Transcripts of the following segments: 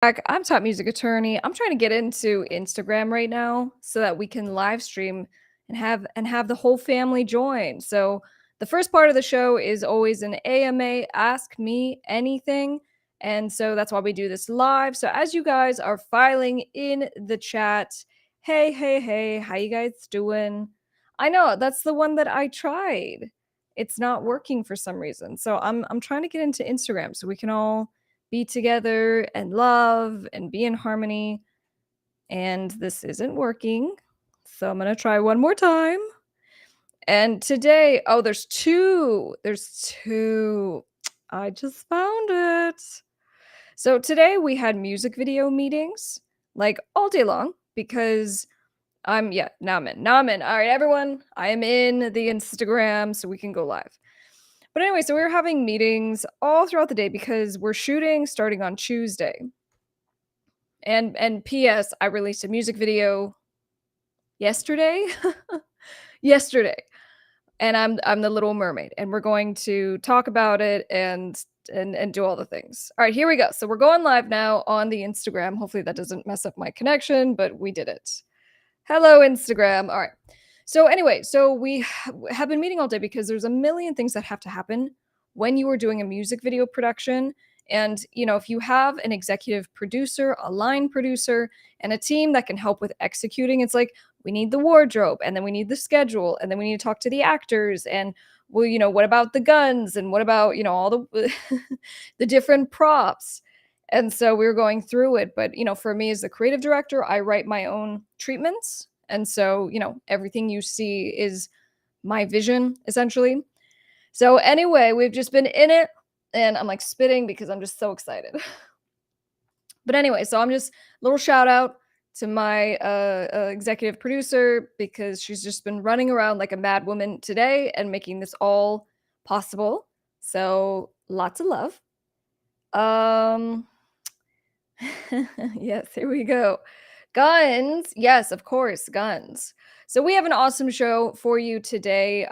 Back. I'm top music attorney. I'm trying to get into Instagram right now so that we can live stream and have the whole family join. So the first part of the show is always an AMA, ask me anything. And so that's why we do this live. So as you guys are filing in the chat, hey, hey, hey, how you guys doing? I know that's the one that I tried. It's not working for some reason. So I'm trying to get into Instagram so we can all be together and love and be in harmony. And this isn't working. So I'm going to try one more time. And today, oh, there's two. There's two. I just found it. So today we had music video meetings like all day long because now I'm in. Now I'm in. All right, everyone, I am in the Instagram so we can go live. But anyway, so we were having meetings all throughout the day because we're shooting starting on Tuesday. And PS, I released a music video yesterday. Yesterday. And I'm the Little Mermaid, and we're going to talk about it and do all the things. All right, here we go. So we're going live now on the Instagram. Hopefully that doesn't mess up my connection, but we did it. Hello, Instagram. All right. So anyway, so we have been meeting all day because there's a million things that have to happen when you are doing a music video production. And, if you have an executive producer, a line producer, and a team that can help with executing, it's like we need the wardrobe, and then we need the schedule, and then we need to talk to the actors, and well, what about the guns, and what about, all the the different props. And so we were going through it. But, for me as the creative director, I write my own treatments. And so, everything you see is my vision, essentially. So anyway, we've just been in it, and I'm like spitting because I'm just so excited. But anyway, so I'm just little shout out to my executive producer because she's just been running around like a mad woman today and making this all possible. So lots of love. Yes, here we go. Guns. Yes, of course, guns. So we have an awesome show for you today.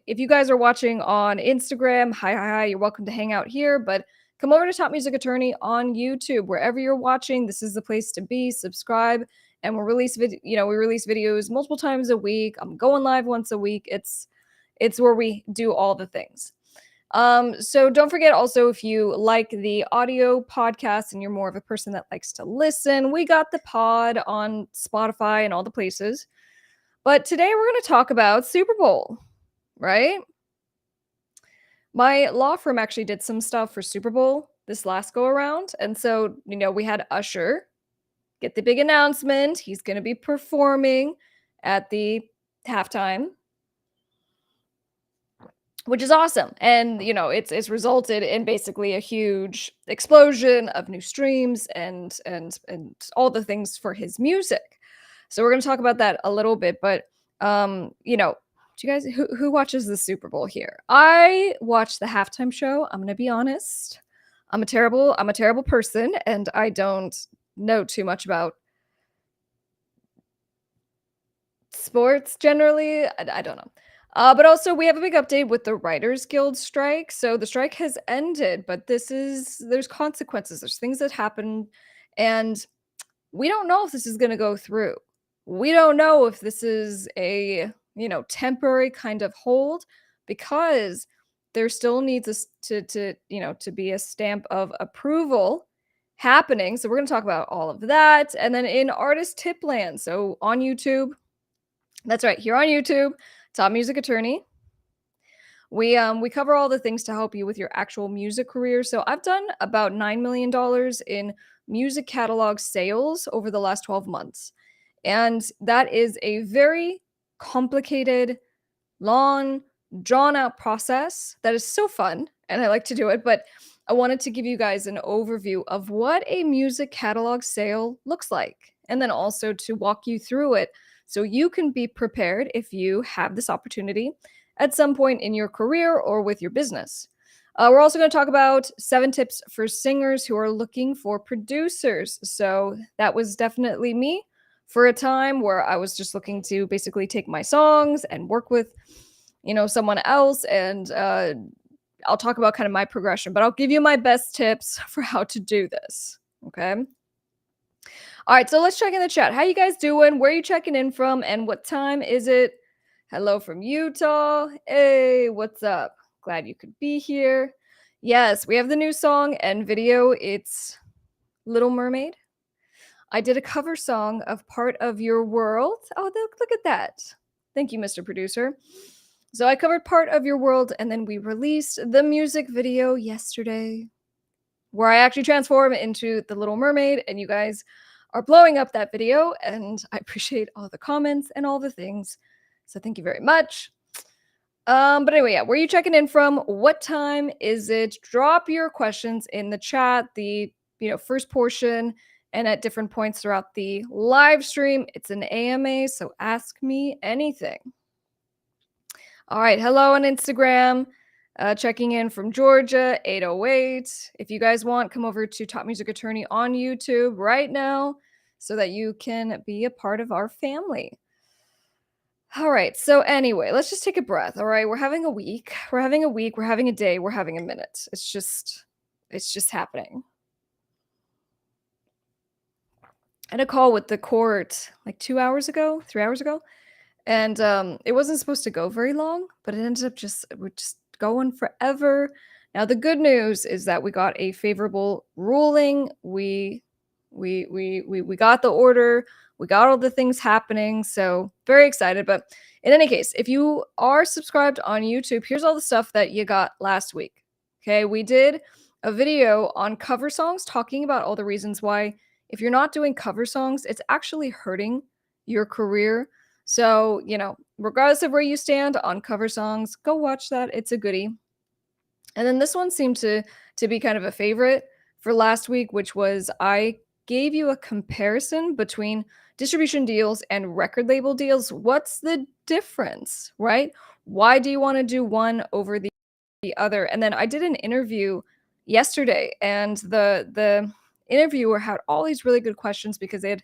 If you guys are watching on Instagram, hi, you're welcome to hang out here, but come over to Top Music Attorney on YouTube. Wherever you're watching, this is the place to be. Subscribe, and we release videos multiple times a week. I'm going live once a week. It's where we do all the things. So don't forget also, if you like the audio podcast and you're more of a person that likes to listen, we got the pod on Spotify and all the places. But today we're going to talk about Super Bowl, right? My law firm actually did some stuff for Super Bowl this last go around. And so, we had Usher get the big announcement. He's going to be performing at the halftime, which is awesome. And, it's resulted in basically a huge explosion of new streams and all the things for his music. So we're going to talk about that a little bit, but do you guys who watches the Super Bowl here? I watch the halftime show. I'm going to be honest. I'm a terrible person, and I don't know too much about sports generally. I don't know. But also we have a big update with the Writers Guild strike. So the strike has ended, but there's consequences. There's things that happen, and we don't know if this is going to go through. We don't know if this is a, temporary kind of hold, because there still needs to be a stamp of approval happening. So we're going to talk about all of that. And then in artist tip land, so on YouTube, that's right, here on YouTube, Top Music Attorney, we cover all the things to help you with your actual music career. So I've done about $9 million in music catalog sales over the last 12 months. And that is a very complicated, long, drawn out process that is so fun, and I like to do it. But I wanted to give you guys an overview of what a music catalog sale looks like, and then also to walk you through it so you can be prepared if you have this opportunity at some point in your career or with your business. We're also going to talk about 7 tips for singers who are looking for producers. So that was definitely me for a time where I was just looking to basically take my songs and work with, someone else. And I'll talk about kind of my progression, but I'll give you my best tips for how to do this. Okay. All right, so let's check in the chat. How you guys doing? Where are you checking in from? And what time is it? Hello from Utah. Hey, what's up? Glad you could be here. Yes, we have the new song and video. It's Little Mermaid. I did a cover song of Part of Your World. Oh, look at that. Thank you, Mr. Producer. So I covered Part of Your World, and then we released the music video yesterday, where I actually transform into the Little Mermaid, and you guys are blowing up that video, and I appreciate all the comments and all the things. So thank you very much. But anyway, yeah, where are you checking in from? What time is it? Drop your questions in the chat, the first portion, and at different points throughout the live stream. It's an AMA, so ask me anything. All right, hello on Instagram. Checking in from Georgia, 808. If you guys want, come over to Top Music Attorney on YouTube right now so that you can be a part of our family. All right, so anyway, let's just take a breath. All right, we're having a week. We're having a week. We're having a day. We're having a minute. It's just happening. I had a call with the court like 2 hours ago, 3 hours ago. And it wasn't supposed to go very long, but it ended up we're just going forever. Now the good news is that we got a favorable ruling. We got the order. We got all the things happening. So very excited. But in any case, if you are subscribed on YouTube, here's all the stuff that you got last week. Okay, we did a video on cover songs talking about all the reasons why if you're not doing cover songs, it's actually hurting your career. So, regardless of where you stand on cover songs, go watch that. It's a goodie. And then this one seemed to be kind of a favorite for last week, which was I gave you a comparison between distribution deals and record label deals. What's the difference, right? Why do you want to do one over the other? And then I did an interview yesterday, and the interviewer had all these really good questions because they had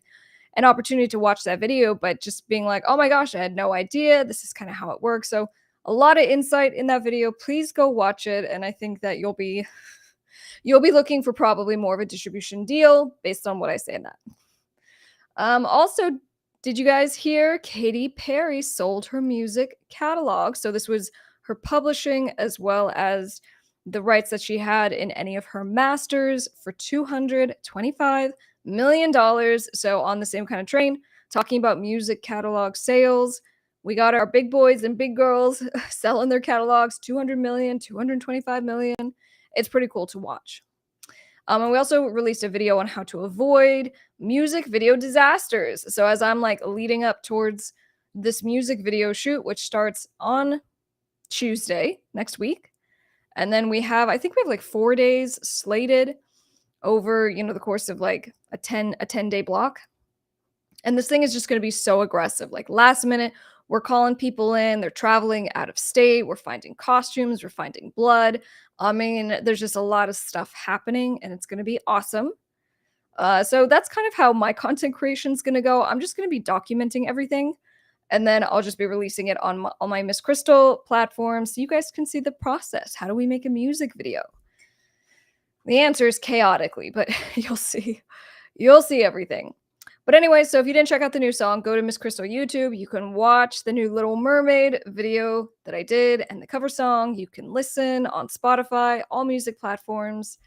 an opportunity to watch that video, but just being like, oh my gosh, I had no idea. This is kind of how it works. So a lot of insight in that video. Please go watch it. And I think that you'll be looking for probably more of a distribution deal based on what I say in that. Also, did you guys hear Katy Perry sold her music catalog? So this was her publishing as well as the rights that she had in any of her masters for $225 million. So on the same kind of train, talking about music catalog sales, we got our big boys and big girls selling their catalogs, 200 million, 225 million. It's pretty cool to watch. And we also released a video on how to avoid music video disasters. So as I'm like leading up towards this music video shoot, which starts on Tuesday next week, and then I think we have like 4 days slated over, the course of like a 10-day block. And this thing is just going to be so aggressive. Like last minute, we're calling people in, they're traveling out of state, we're finding costumes, we're finding blood. I mean, there's just a lot of stuff happening and it's going to be awesome. So that's kind of how my content creation is going to go. I'm just going to be documenting everything. And then I'll just be releasing it on my Miss Krystle platform so you guys can see the process. How do we make a music video? The answer is chaotically, but you'll see. You'll see everything. But anyway, so if you didn't check out the new song, go to Miss Krystle YouTube. You can watch the new Little Mermaid video that I did and the cover song. You can listen on Spotify, all music platforms.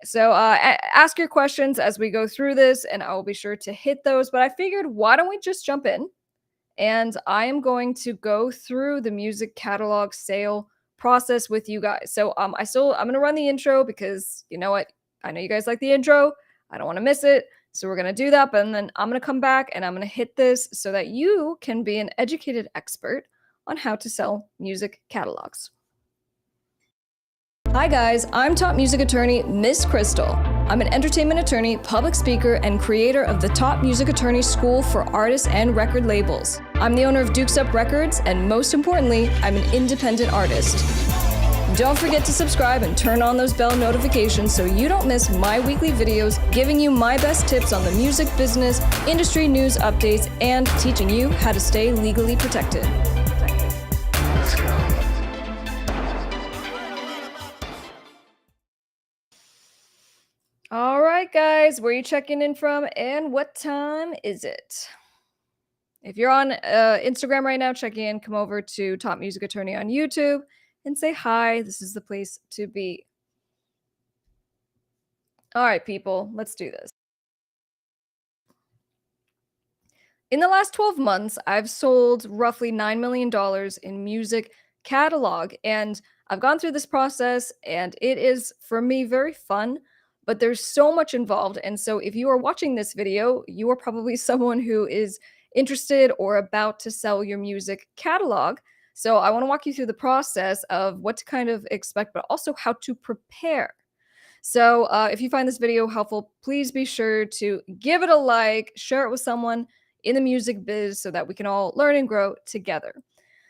So ask your questions as we go through this, and I will be sure to hit those. But I figured, why don't we just jump in? And I am going to go through the music catalog sale process with you guys. So I'm going to run the intro because you know what? I know you guys like the intro. I don't want to miss it. So we're going to do that. But then I'm going to come back and I'm going to hit this so that you can be an educated expert on how to sell music catalogs. Hi guys, I'm top music attorney Miss Krystle. I'm an entertainment attorney, public speaker, and creator of the Top Music Attorney School for artists and record labels. I'm the owner of Dukes Up Records, and most importantly, I'm an independent artist. Don't forget to subscribe and turn on those bell notifications so you don't miss my weekly videos giving you my best tips on the music business, industry news updates, and teaching you how to stay legally protected. All right, guys, where are you checking in from and what time is it? If you're on Instagram right now, check in, come over to Top Music Attorney on YouTube and say hi. This is the place to be. All right, people, let's do this. In the last 12 months, I've sold roughly $9 million in music catalog. And I've gone through this process, and it is, for me, very fun. But there's so much involved. And so, if you are watching this video, you are probably someone who is interested or about to sell your music catalog. So, I want to walk you through the process of what to kind of expect, but also how to prepare. So, if you find this video helpful, please be sure to give it a like, share it with someone in the music biz so that we can all learn and grow together.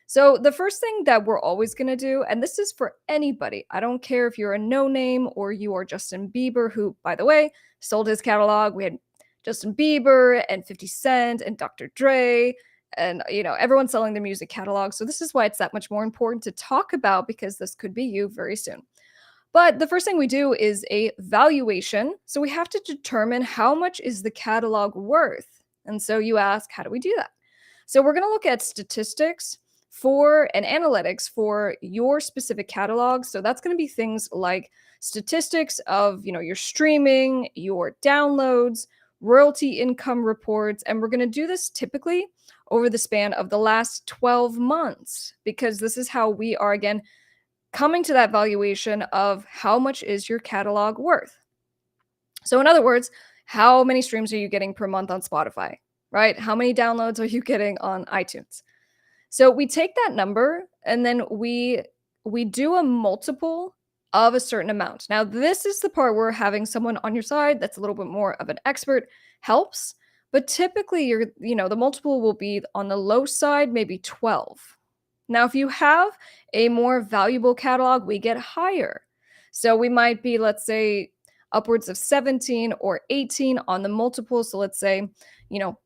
So, the first thing that we're always going to do, and this is for anybody, I don't care if you're a no name or you are Justin Bieber, who, by the way, sold his catalog. We had Justin Bieber and 50 Cent and Dr. Dre. And, everyone's selling their music catalog. So, this is why it's that much more important to talk about because this could be you very soon. But the first thing we do is a valuation. So we have to determine how much is the catalog worth. And so you ask, how do we do that? So we're going to look at statistics for and analytics for your specific catalog. So that's going to be things like statistics of, your streaming, your downloads, royalty income reports, and we're going to do this typically over the span of the last 12 months because this is how we are again coming to that valuation of how much is your catalog worth. So, in other words, how many streams are you getting per month on Spotify, right? How many downloads are you getting on iTunes? So we take that number and then we do a multiple of a certain amount. Now, this is the part where having someone on your side that's a little bit more of an expert helps, but typically the multiple will be on the low side, maybe 12. Now, if you have a more valuable catalog, we get higher. So we might be, let's say, upwards of 17 or 18 on the multiple. So let's say,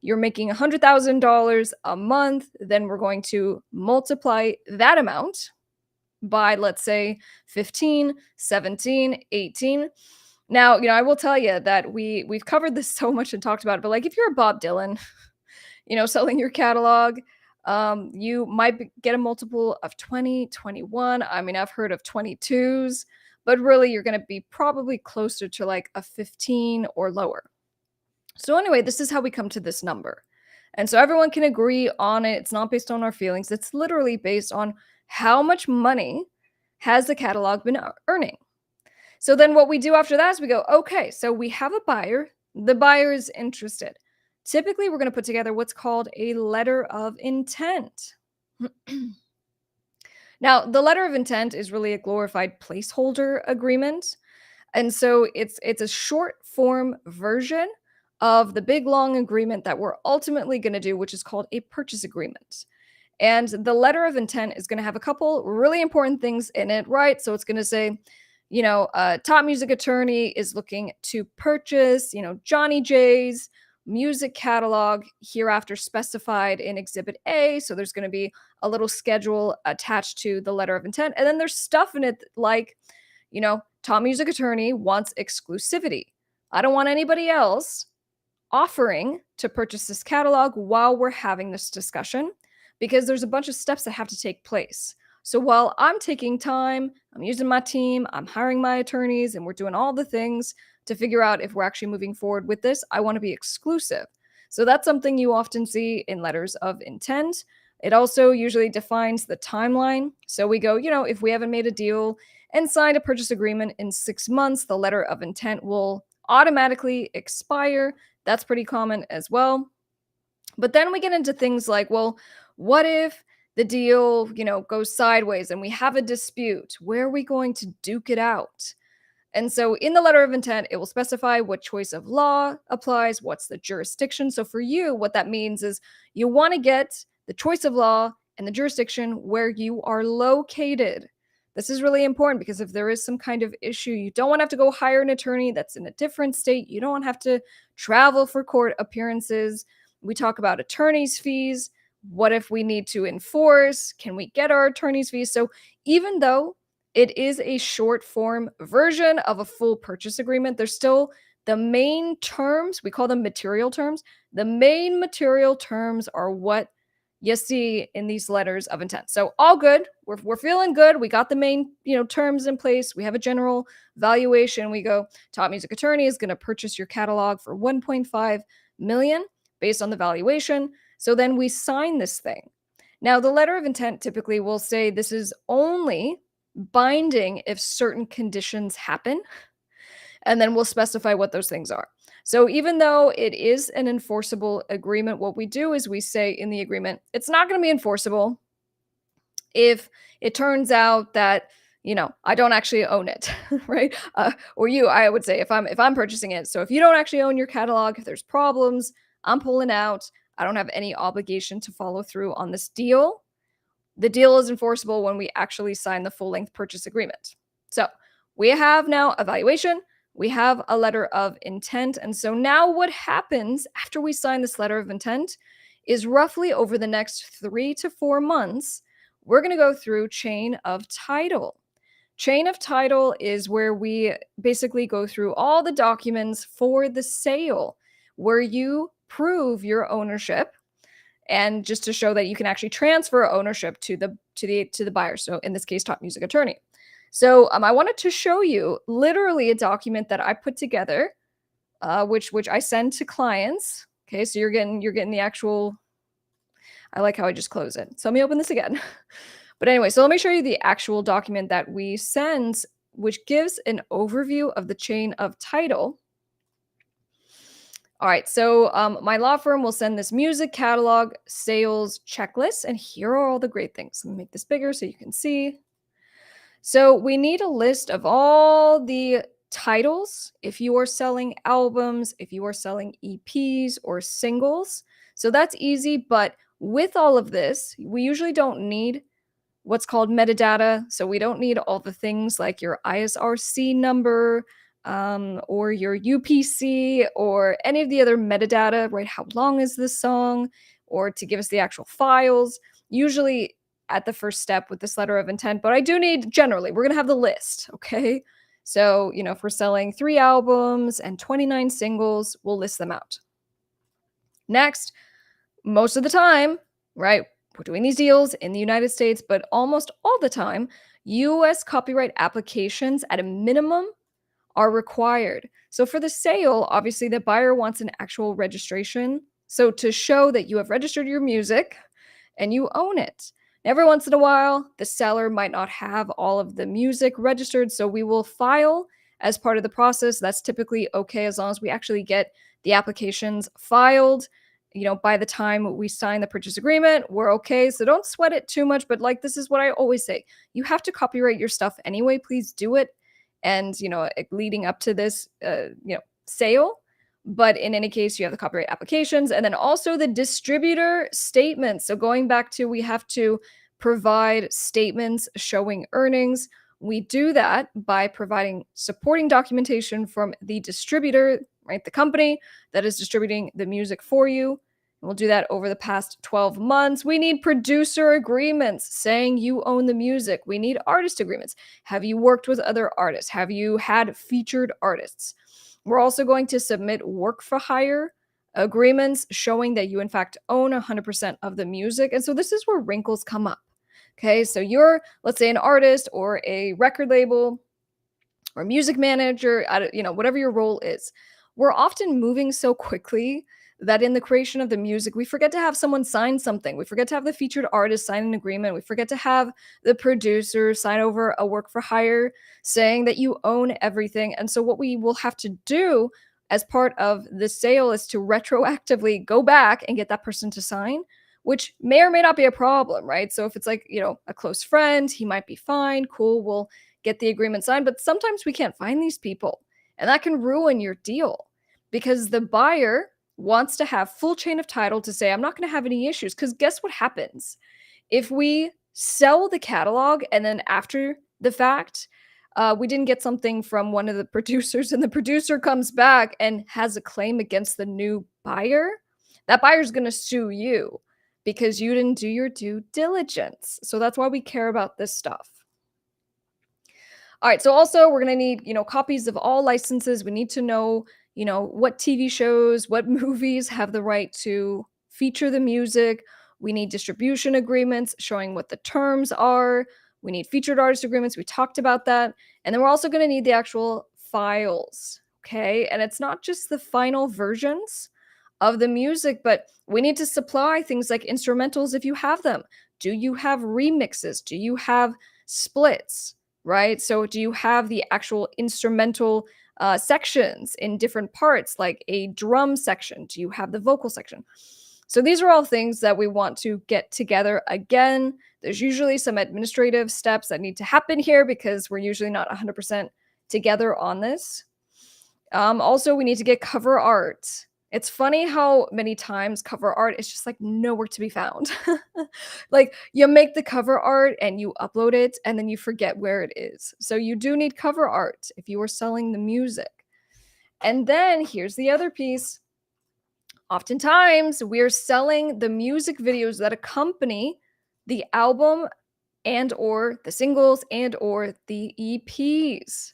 you're making $100,000 a month, then we're going to multiply that amount by, let's say, 15, 17, 18. Now, I will tell you that we've covered this so much and talked about it, but like if you're a Bob Dylan, selling your catalog, you might get a multiple of 20, 21. I mean, I've heard of 22s, but really you're going to be probably closer to like a 15 or lower. So anyway, this is how we come to this number. And so everyone can agree on it. It's not based on our feelings. It's literally based on how much money has the catalog been earning. So then what we do after that is we go, okay, so we have a buyer. The buyer is interested. Typically, we're going to put together what's called a letter of intent. Now, the letter of intent is really a glorified placeholder agreement. And so it's a short form version of the big long agreement that we're ultimately going to do, which is called a purchase agreement. And the letter of intent is going to have a couple really important things in it, right? So it's going to say, Top Music Attorney is looking to purchase, Johnny J's music catalog hereafter specified in Exhibit A. So there's going to be a little schedule attached to the letter of intent. And then there's stuff in it like, Top Music Attorney wants exclusivity. I don't want anybody else offering to purchase this catalog while we're having this discussion because there's a bunch of steps that have to take place. So while I'm taking time, I'm using my team, I'm hiring my attorneys, and we're doing all the things to figure out if we're actually moving forward with this, I want to be exclusive. So that's something you often see in letters of intent. It also usually defines the timeline. So we go, if we haven't made a deal and signed a purchase agreement in 6 months, the letter of intent will automatically expire. That's pretty common as well. But then we get into things like, well, what if the deal, goes sideways and we have a dispute? Where are we going to duke it out? And so in the letter of intent, it will specify what choice of law applies, what's the jurisdiction. So for you, what that means is you want to get the choice of law and the jurisdiction where you are located. This is really important because if there is some kind of issue, you don't want to have to go hire an attorney that's in a different state. You don't want to have to travel for court appearances. We talk about attorney's fees. What if we need to enforce? Can we get our attorney's fees? So even though it is a short form version of a full purchase agreement, there's still The main terms, we call them material terms. The main material terms are what you see in these letters of intent. So all good. We're feeling good. We got the main, terms in place. We have a general valuation. We go, top music attorney is going to purchase your catalog for 1.5 million based on the valuation. So then we sign this thing. Now, the letter of intent typically will say this is only binding if certain conditions happen, and then we'll specify what those things are. So even though it is an enforceable agreement, what we do is we say in the agreement, it's not going to be enforceable if it turns out that I don't actually own it, right? Or I would say if I'm purchasing it. So if you don't actually own your catalog, if there's problems, I'm pulling out. I don't have any obligation to follow through on this deal. The deal is enforceable when we actually sign the full length purchase agreement. So we have now a valuation, we have a letter of intent. And so now what happens after we sign this letter of intent is roughly over the next 3 to 4 months, we're going to go through chain of title. Chain of title is where we basically go through all the documents for the sale, where you prove your ownership and just to show that you can actually transfer ownership to the buyer. So in this case, top music attorney. So I wanted to show you literally a document that I put together, which I send to clients. Okay, so you're getting the actual. I like how I just close it. So let me open this again. But anyway, so let me show you the actual document that we send, which gives an overview of the chain of title. All right, so my law firm will send this music catalog sales checklist, and here are all the great things. Let me make this bigger so you can see. So we need a list of all the titles if you are selling albums, if you are selling EPs or singles. So that's easy, but with all of this, we usually don't need what's called metadata. So we don't need all the things like your ISRC number, or your UPC or any of the other metadata, right? How long is this song? Or to give us the actual files. Usually at the first step with this letter of intent, but I do need generally, we're going to have the list, okay? So, if we're selling 3 albums and 29 singles, we'll list them out. Next, most of the time, right? We're doing these deals in the United States, but almost all the time, US copyright applications at a minimum are required. So for the sale, obviously the buyer wants an actual registration. So to show that you have registered your music and you own it. Every once in a while, the seller might not have all of the music registered. So we will file as part of the process. That's typically okay as long as we actually get the applications filed. By the time we sign the purchase agreement, we're okay. So don't sweat it too much. But this is what I always say. You have to copyright your stuff anyway. Please do it. And, leading up to this, sale. But in any case, you have the copyright applications and then also the distributor statements. So going back to, we have to provide statements showing earnings. We do that by providing supporting documentation from the distributor, right? The company that is distributing the music for you. We'll do that over the past 12 months. We need producer agreements saying you own the music. We need artist agreements. Have you worked with other artists? Have you had featured artists? We're also going to submit work for hire agreements showing that you, in fact, own 100% of the music. And so this is where wrinkles come up. Okay, so you're, let's say, an artist or a record label or music manager, whatever your role is. We're often moving so quickly that in the creation of the music, we forget to have someone sign something. We forget to have the featured artist sign an agreement. We forget to have the producer sign over a work for hire saying that you own everything. And so what we will have to do as part of the sale is to retroactively go back and get that person to sign, which may or may not be a problem, right? So if it's like, a close friend, he might be fine, cool, we'll get the agreement signed. But sometimes we can't find these people, and that can ruin your deal because the buyer wants to have full chain of title to say, I'm not going to have any issues. Because guess what happens? If we sell the catalog and then after the fact, we didn't get something from one of the producers and the producer comes back and has a claim against the new buyer, that buyer's going to sue you because you didn't do your due diligence. So that's why we care about this stuff. All right, so also we're going to need, copies of all licenses. We need to know, what TV shows, what movies have the right to feature the music. We need distribution agreements showing what the terms are. We need featured artist agreements. We talked about that. And then we're also going to need the actual files. Okay. And it's not just the final versions of the music, but we need to supply things like instrumentals if you have them. Do you have remixes? Do you have splits? Right. So, do you have the actual instrumental sections in different parts, like a drum section? Do you have the vocal section? So these are all things that we want to get together. Again, there's usually some administrative steps that need to happen here because we're usually not 100% together on this. Also, we need to get cover art. It's funny how many times cover art is just like nowhere to be found. Like you make the cover art and you upload it and then you forget where it is. So you do need cover art if you are selling the music. And then here's the other piece. Oftentimes, we're selling the music videos that accompany the album and or the singles and or the EPs.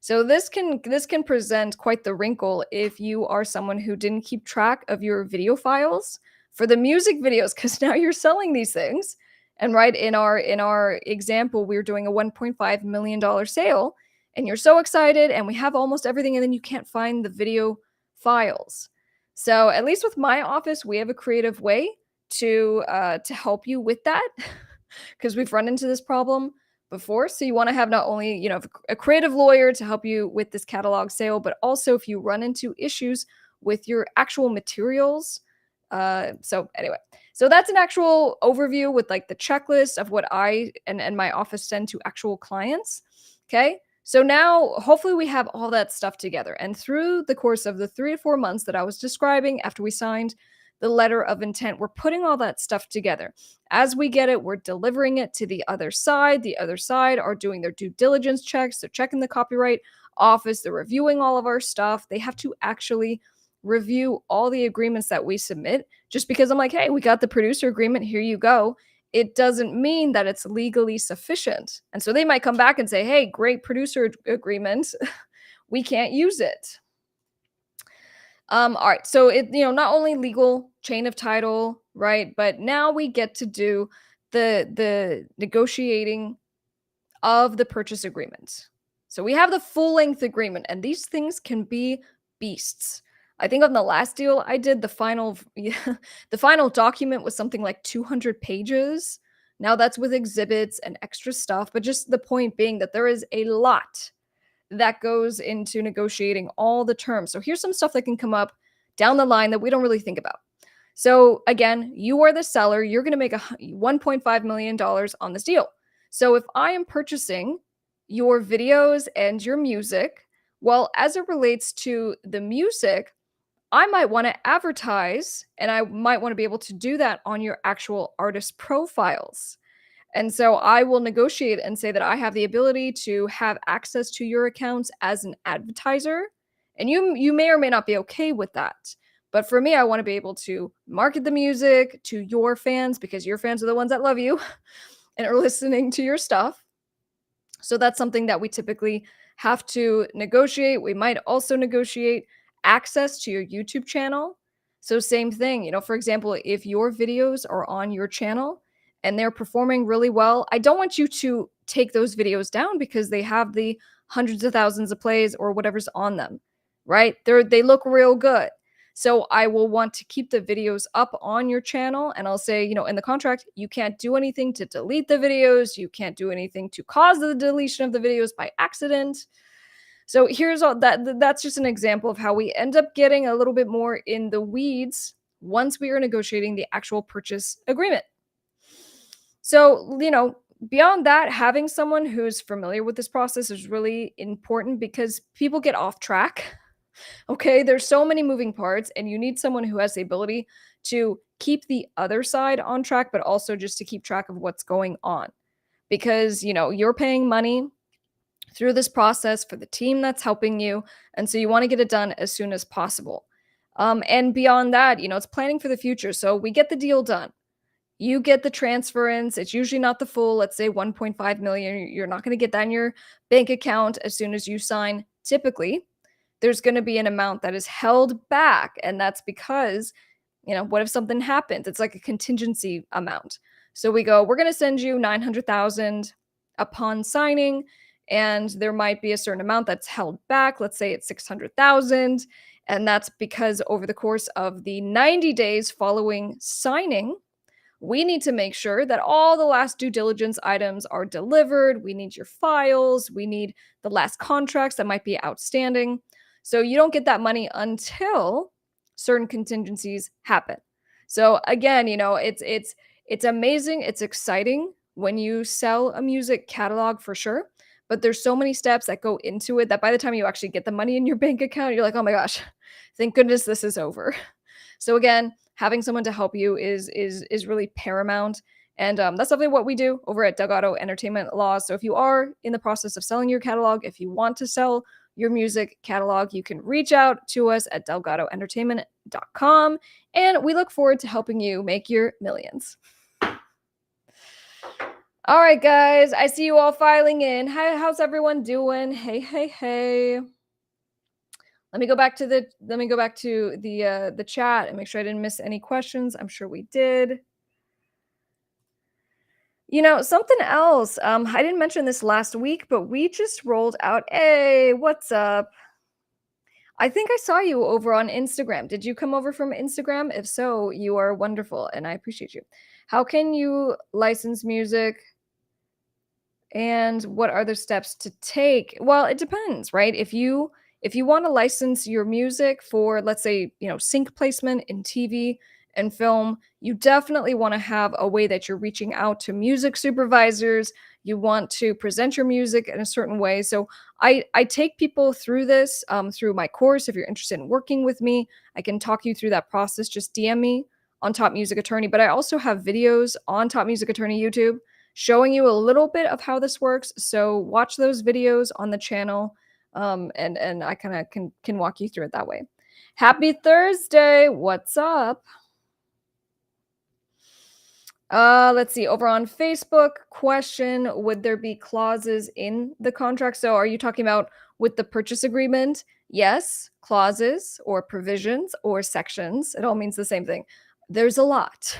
So this can present quite the wrinkle if you are someone who didn't keep track of your video files for the music videos cuz now you're selling these things. And right in our example, we're doing a 1.5 million dollar sale and you're so excited and we have almost everything and then you can't find the video files. So at least with my office, we have a creative way to help you with that because we've run into this problem before. So you want to have not only, a creative lawyer to help you with this catalog sale, but also if you run into issues with your actual materials. So anyway, so that's an actual overview with like the checklist of what I and my office send to actual clients. Okay. So now hopefully we have all that stuff together. And through the course of the 3 to 4 months that I was describing after we signed the letter of intent, we're putting all that stuff together. As we get it, we're delivering it to the other side. The other side are doing their due diligence checks. They're checking the copyright office. They're reviewing all of our stuff. They have to actually review all the agreements that we submit. Just because I'm like, hey, we got the producer agreement. Here you go. It doesn't mean that it's legally sufficient. And so they might come back and say, hey, great producer agreement. We can't use it. All right. So not only legal chain of title, right? But now we get to do the negotiating of the purchase agreement. So we have the full length agreement, and these things can be beasts. I think on the last deal I did, the final the final document was something like 200 pages. Now that's with exhibits and extra stuff, but just the point being that there is a lot that goes into negotiating all the terms. So here's some stuff that can come up down the line that we don't really think about. So again, you are the seller, you're going to make $1.5 million on this deal. So if I am purchasing your videos and your music, well, as it relates to the music, I might want to advertise and I might want to be able to do that on your actual artist profiles. And so I will negotiate and say that I have the ability to have access to your accounts as an advertiser. And you may or may not be okay with that. But for me, I want to be able to market the music to your fans because your fans are the ones that love you and are listening to your stuff. So that's something that we typically have to negotiate. We might also negotiate access to your YouTube channel. So same thing, for example, if your videos are on your channel and they're performing really well, I don't want you to take those videos down because they have the hundreds of thousands of plays or whatever's on them, right? They look real good. So I will want to keep the videos up on your channel and I'll say, in the contract, you can't do anything to delete the videos. You can't do anything to cause the deletion of the videos by accident. So here's all that's just an example of how we end up getting a little bit more in the weeds once we are negotiating the actual purchase agreement. So, beyond that, having someone who's familiar with this process is really important because people get off track. Okay, there's so many moving parts, and you need someone who has the ability to keep the other side on track, but also just to keep track of what's going on. Because, you're paying money through this process for the team that's helping you. And so you want to get it done as soon as possible. And beyond that, it's planning for the future. So we get the deal done. You get the transference. It's usually not the full, let's say 1.5 million. You're not going to get that in your bank account as soon as you sign, typically. there's going to be an amount that is held back. And that's because, what if something happens? It's like a contingency amount. So we go, we're going to send you 900,000 upon signing, and there might be a certain amount that's held back. Let's say it's 600,000. And that's because over the course of the 90 days following signing, we need to make sure that all the last due diligence items are delivered. We need your files. We need the last contracts that might be outstanding. So you don't get that money until certain contingencies happen. So again, it's amazing. It's exciting when you sell a music catalog for sure. But there's so many steps that go into it that by the time you actually get the money in your bank account, you're like, oh my gosh, thank goodness this is over. So again, having someone to help you is really paramount. And that's definitely what we do over at Doug Otto Entertainment Law. So if you are in the process of selling your catalog, if you want to sell your music catalog, you can reach out to us at delgadoentertainment.com. And we look forward to helping you make your millions. All right, guys, I see you all filing in. How's everyone doing? Hey, hey, hey. Let me go back to the chat and make sure I didn't miss any questions. I'm sure we did. Something else. I didn't mention this last week, but we just rolled out. Hey, what's up? I think I saw you over on Instagram. Did you come over from Instagram? If so, you are wonderful and I appreciate you. How can you license music? And what are the steps to take? Well, it depends, right? If you want to license your music for, let's say, sync placement in TV and film, you definitely want to have a way that you're reaching out to music supervisors. You want to present your music in a certain way. So I take people through this through my course. If you're interested in working with me, I can talk you through that process. Just DM me on Top Music Attorney. But I also have videos on Top Music Attorney YouTube showing you a little bit of how this works. So watch those videos on the channel, and I kind of can walk you through it that way. Happy Thursday. What's up? Let's see. Over on Facebook, question, would there be clauses in the contract? So are you talking about with the purchase agreement? Yes, clauses or provisions or sections. It all means the same thing. There's a lot.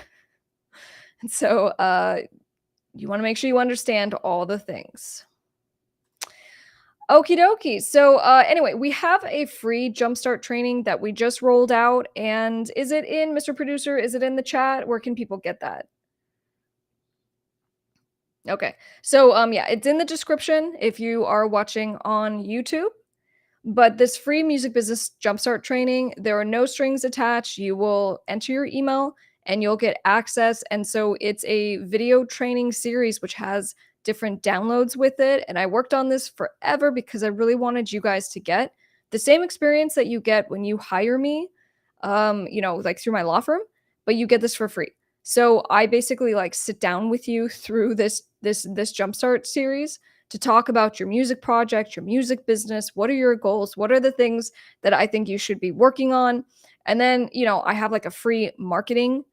And so you want to make sure you understand all the things. Okie dokie. So anyway, we have a free jumpstart training that we just rolled out. And is it in, Mr. Producer? Is it in the chat? Where can people get that? Okay. So yeah, it's in the description if you are watching on YouTube. But this free music business jumpstart training, there are no strings attached. You will enter your email and you'll get access. And so it's a video training series which has different downloads with it. And I worked on this forever because I really wanted you guys to get the same experience that you get when you hire me, like through my law firm, but you get this for free. So I basically like sit down with you through this jumpstart series to talk about your music project, your music business. What are your goals? What are the things that I think you should be working on? And then, I have like a free marketing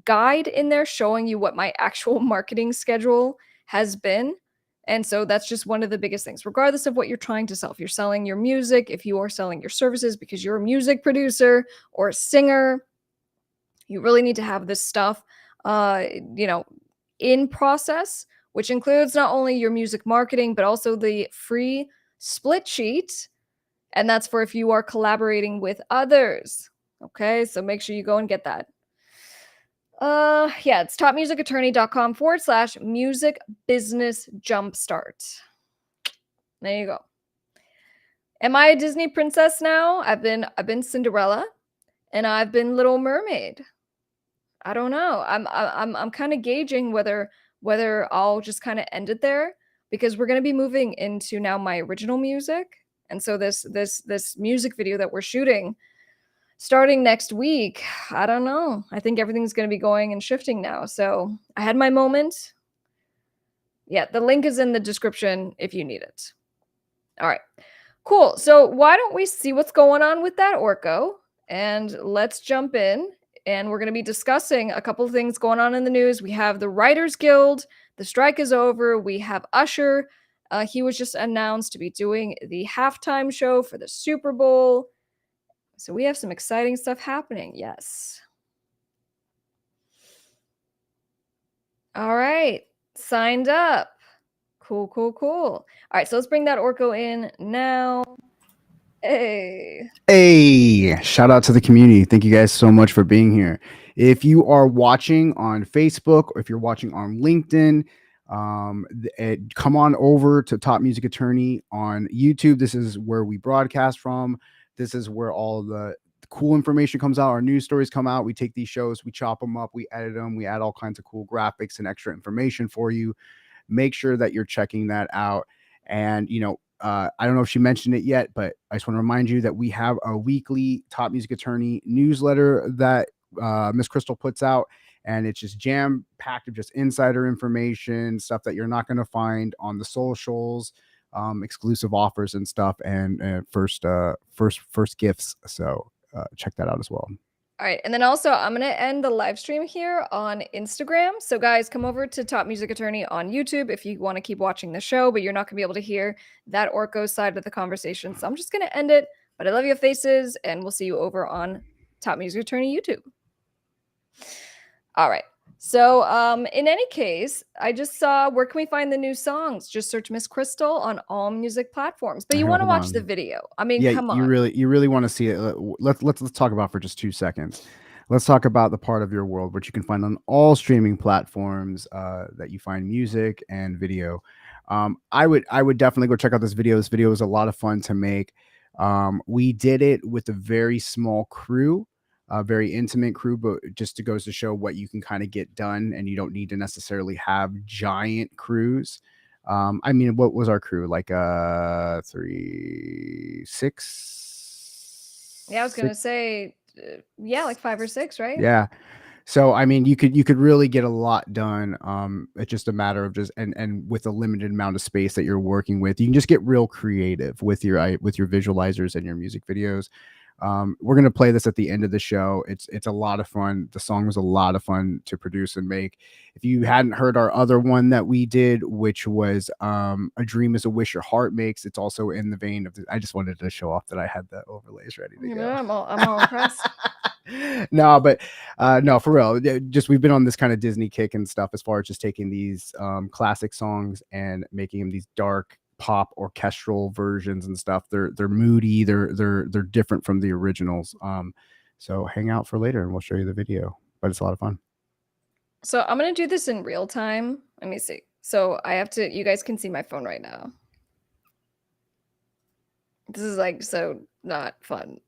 guide in there showing you what my actual marketing schedule has been. And so that's just one of the biggest things, regardless of what you're trying to sell. If you're selling your music, if you are selling your services because you're a music producer or a singer, you really need to have this stuff, in process, which includes not only your music marketing, but also the free split sheet. And that's for if you are collaborating with others. Okay, so make sure you go and get that. Yeah, it's topmusicattorney.com/music business jumpstart. There you go. Am I a Disney princess now? I've been Cinderella and I've been Little Mermaid. I don't know. I'm kind of gauging whether I'll just kind of end it there because we're going to be moving into now my original music. And so this music video that we're shooting starting next week, I don't know. I think everything's going to be going and shifting now. So I had my moment. Yeah, the link is in the description if you need it. All right, cool. So why don't we see what's going on with that Orko, and let's jump in. And we're going to be discussing a couple of things going on in the news. We have the Writers Guild. The strike is over. We have Usher He was just announced to be doing the halftime show for the Super Bowl. So we have some exciting stuff happening. Yes. All right. Signed up. Cool, cool, cool. All right, so let's bring that Orko in now. Hey. Hey, shout out to the community. Thank you guys so much for being here. If you are watching on Facebook or if you're watching on LinkedIn, come on over to Top Music Attorney on YouTube. This is where we broadcast from. This is where all the cool information comes out. Our news stories come out. We take these shows, we chop them up, we edit them, we add all kinds of cool graphics and extra information for you. Make sure that you're checking that out. And, I don't know if she mentioned it yet, but I just want to remind you that we have a weekly Top Music Attorney newsletter that Miss Krystle puts out. And it's just jam packed of just insider information, stuff that you're not going to find on the socials, exclusive offers and stuff, and first gifts. So check that out as well. All right, and then also I'm going to end the live stream here on Instagram. So guys, come over to Top Music Attorney on YouTube if you want to keep watching the show, but you're not going to be able to hear that Orko side of the conversation. So I'm just going to end it, but I love your faces, and we'll see you over on Top Music Attorney YouTube. All right. So in any case, I just saw, where can we find the new songs? Just search Miss Krystle on all music platforms. But you want to watch the video. I mean, yeah, come on. you really want to see it. Let's talk about for just 2 seconds. Let's talk about the part of your world which you can find on all streaming platforms that you find music and video. I would definitely go check out this video. This video was a lot of fun to make. We did it with a very small crew. A very intimate crew, but just to goes to show what you can kind of get done, and you don't need to necessarily have giant crews. I mean, what was our crew like? 3, 6. Yeah, I was gonna say, yeah, like 5 or 6, right? Yeah. So I mean, you could really get a lot done. It's just a matter of just and with a limited amount of space that you're working with, you can just get real creative with your visualizers and your music videos. We're going to play this at the end of the show. It's a lot of fun. The song was a lot of fun to produce and make. If you hadn't heard our other one that we did, which was A Dream is a Wish Your Heart Makes, it's also in the vein of I just wanted to show off that I had the overlays ready to go. I'm all impressed. No, but no, for real. Just we've been on this kind of Disney kick and stuff as far as just taking these classic songs and making them these dark pop orchestral versions and stuff. They're moody, they're different from the originals. So hang out for later and we'll show you the video, but it's a lot of fun. So I'm gonna do this in real time. Let me see. So I have to, you guys can see my phone right now. This is like so not fun.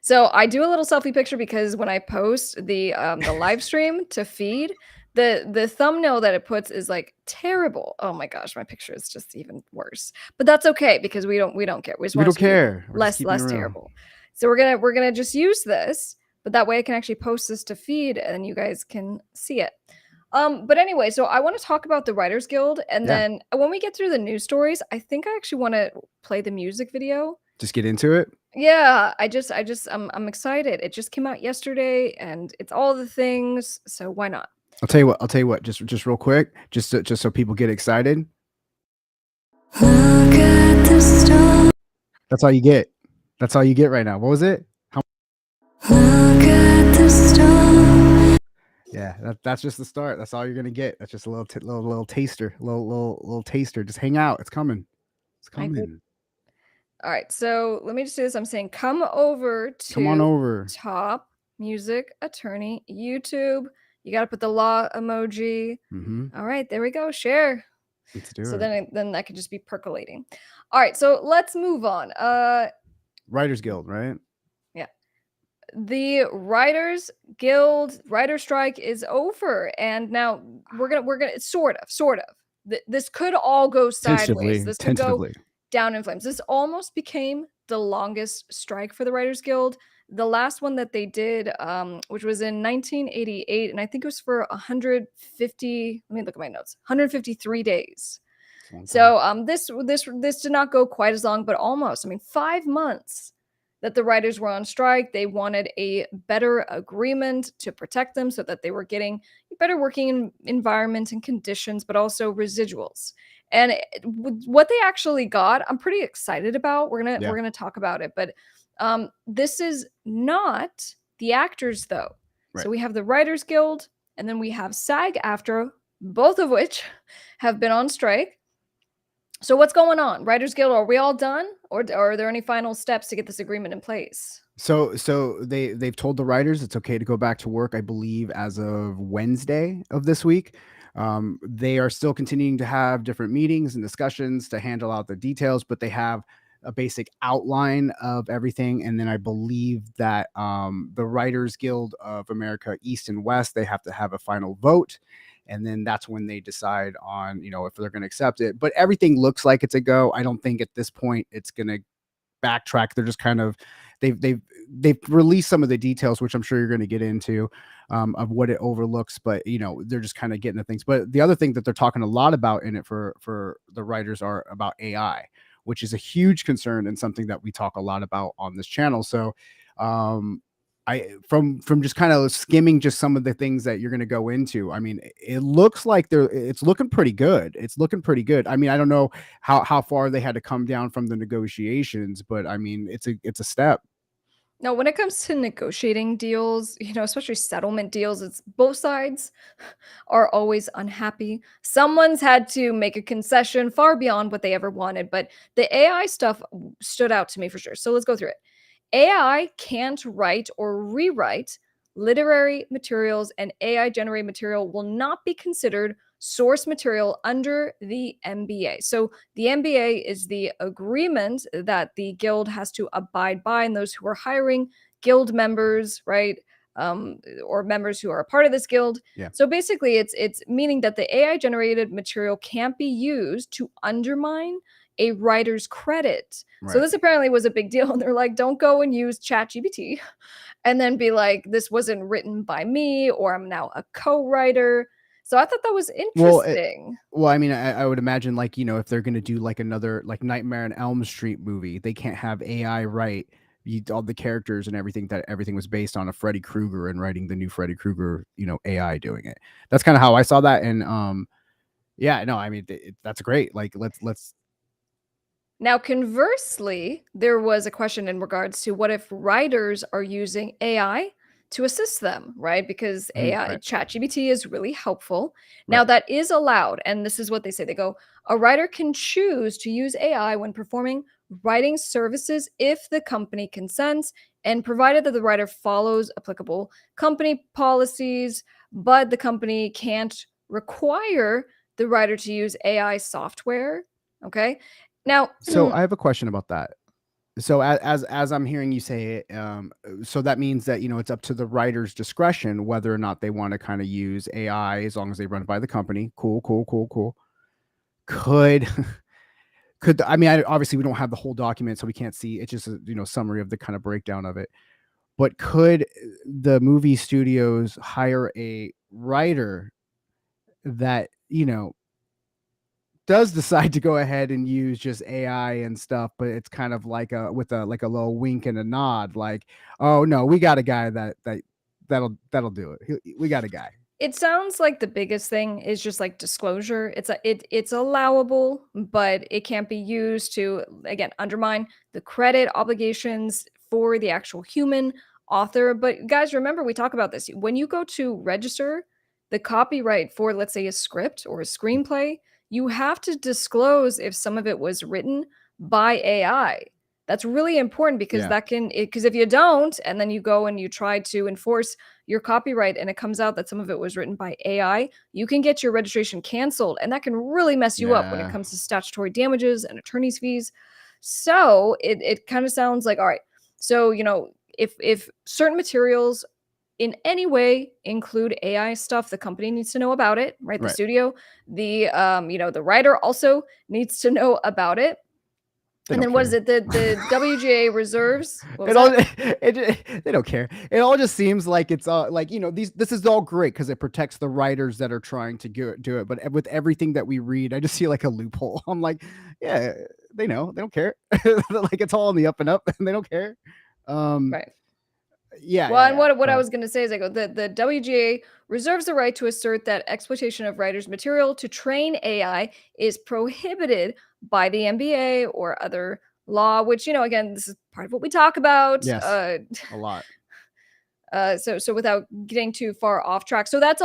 So I do a little selfie picture because when I post the live stream to feed, the thumbnail that it puts is like terrible. Oh my gosh, my picture is just even worse. But that's okay because we don't care. We don't care. Less terrible. So we're gonna just use this, but that way I can actually post this to feed and you guys can see it. But anyway, so I want to talk about the Writers Guild, and then when we get through the news stories, I think I actually want to play the music video. Just get into it. Yeah, I'm excited. It just came out yesterday and it's all the things, so why not? I'll tell you what, just real quick, just so people get excited. Look at the stars. That's all you get. That's all you get right now. What was it? Look at the stars. Yeah, that's just the start. That's all you're gonna get. That's just a little taster, little taster. Just hang out. It's coming. It's coming. All right, so let me just do this. I'm saying come on over Top Music Attorney YouTube. You got to put the law emoji. All right, there we go. Share. Let's do it. So then that could just be percolating. All right, so let's move on. Writers Guild, right? Yeah. The Writers Guild writer strike is over, and now we're gonna sort of. This could all go sideways. This could go down in flames. This almost became the longest strike for the Writers Guild. The last one that they did, which was in 1988, and I think it was for 150. Let me look at my notes. 153 days. So this did not go quite as long, but almost. I mean, 5 months that the writers were on strike. They wanted a better agreement to protect them so that they were getting better working environment and conditions, but also residuals. And what they actually got, I'm pretty excited about. Yeah. We're gonna talk about it, but this is not the actors though. Right. So we have the Writers Guild, and then we have SAG-AFTRA, both of which have been on strike. So what's going on? Writers Guild, are we all done, or are there any final steps to get this agreement in place? So they've told the writers it's okay to go back to work, I believe, as of Wednesday of this week. They are still continuing to have different meetings and discussions to handle out the details, but they have a basic outline of everything. And then I believe that the Writers Guild of America East and West, they have to have a final vote. And then that's when they decide on, if they're going to accept it. But everything looks like it's a go. I don't think at this point it's going to backtrack. They're just kind of they've released some of the details, which I'm sure you're going to get into, of what it overlooks. But they're just kind of getting the things. But the other thing that they're talking a lot about in it for the writers are about AI, which is a huge concern and something that we talk a lot about on this channel. So I from just kind of skimming just some of the things that you're going to go into. I mean, it looks like it's looking pretty good. It's looking pretty good. I mean, I don't know how far they had to come down from the negotiations, but I mean, it's a step. No, when it comes to negotiating deals, especially settlement deals, it's both sides are always unhappy. Someone's had to make a concession far beyond what they ever wanted, but the AI stuff stood out to me for sure. So let's go through it. AI can't write or rewrite literary materials, and AI generated material will not be considered source material under the MBA. So the MBA is the agreement that the guild has to abide by, and those who are hiring guild members, right? Or members who are a part of this guild. Yeah. So basically, it's meaning that the AI generated material can't be used to undermine a writer's credit. So Right. this apparently was a big deal. And they're like, don't go and use ChatGPT and then be like, this wasn't written by me, or I'm now a co-writer. So I thought that was Well, interesting. well, I mean, I would imagine like, if they're going to do like another like Nightmare on Elm Street movie, they can't have AI write all the characters and everything, that everything was based on a Freddy Krueger and writing the new Freddy Krueger, AI doing it. That's kind of how I saw that. And yeah, no, I mean, that's great. Like, let's Now, conversely, there was a question in regards to what if writers are using AI to assist them, right? Because AI, right, ChatGPT is really helpful. Now, right. that is allowed. And this is what they say, they go, a writer can choose to use AI when performing writing services if the company consents and provided that the writer follows applicable company policies, but the company can't require the writer to use AI software. Okay. Now, So I have a question about that. So as I'm hearing you say it, so that means that it's up to the writer's discretion whether or not they want to kind of use AI as long as they run it by the company. Cool, cool, cool, cool. Could I mean, obviously we don't have the whole document, so we can't see. It's just a summary of the kind of breakdown of it. But could the movie studios hire a writer that does decide to go ahead and use just AI and stuff, but it's kind of like with a like a little wink and a nod, like, oh no, we got a guy that'll do it. We got a guy. it sounds like the biggest thing is just like disclosure. It's allowable, but it can't be used to again undermine the credit obligations for the actual human author. But guys, remember we talk about this. When you go to register the copyright for, let's say, a script or a screenplay, you have to disclose if some of it was written by AI. That's really important because Yeah, because if you don't, and then you go and you try to enforce your copyright and it comes out that some of it was written by AI, you can get your registration canceled. And that can really mess you up when it yeah, comes to statutory damages and attorney's fees. So it kind of sounds like, all right, so, if certain materials in any way include AI stuff, the company needs to know about it, right? The right. studio, the writer also needs to know about it. They And don't then what is care. it? The WGA reserves. What was It all that? they don't care. It all just seems like it's all like this is all great because it protects the writers that are trying to do it. But with everything that we read, I just see like a loophole. I'm like, yeah, they know they don't care. Like it's all on the up and up, and they don't care. Um, Right. Yeah, Well, yeah, and yeah. what Go I ahead. was gonna say is I go, the WGA reserves the right to assert that exploitation of writers' material to train AI is prohibited by the NBA or other law, which, again, this is part of what we talk about. Yes, a lot. So without getting too far off track, so that's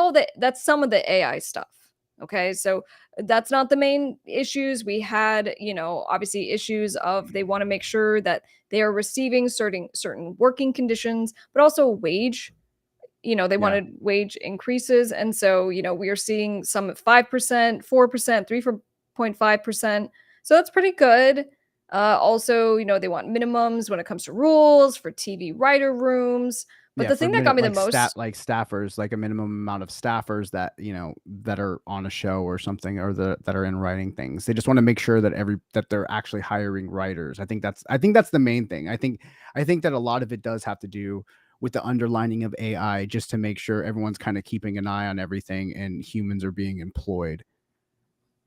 some of the AI stuff. Okay, so that's not the main issues. We had, obviously issues of they want to make sure that they are receiving certain working conditions, but also wage. They Yeah. wanted wage increases, and so we are seeing some at 5%, 4%, 3.5%. So that's pretty good. Also, they want minimums when it comes to rules for TV writer rooms. But Yeah, the for thing that got minute me the most, like staffers, like a minimum amount of staffers that, that are on a show or something, or that are in writing things. They just want to make sure that that they're actually hiring writers. I think that's the main thing. I think that a lot of it does have to do with the underlining of AI, just to make sure everyone's kind of keeping an eye on everything and humans are being employed.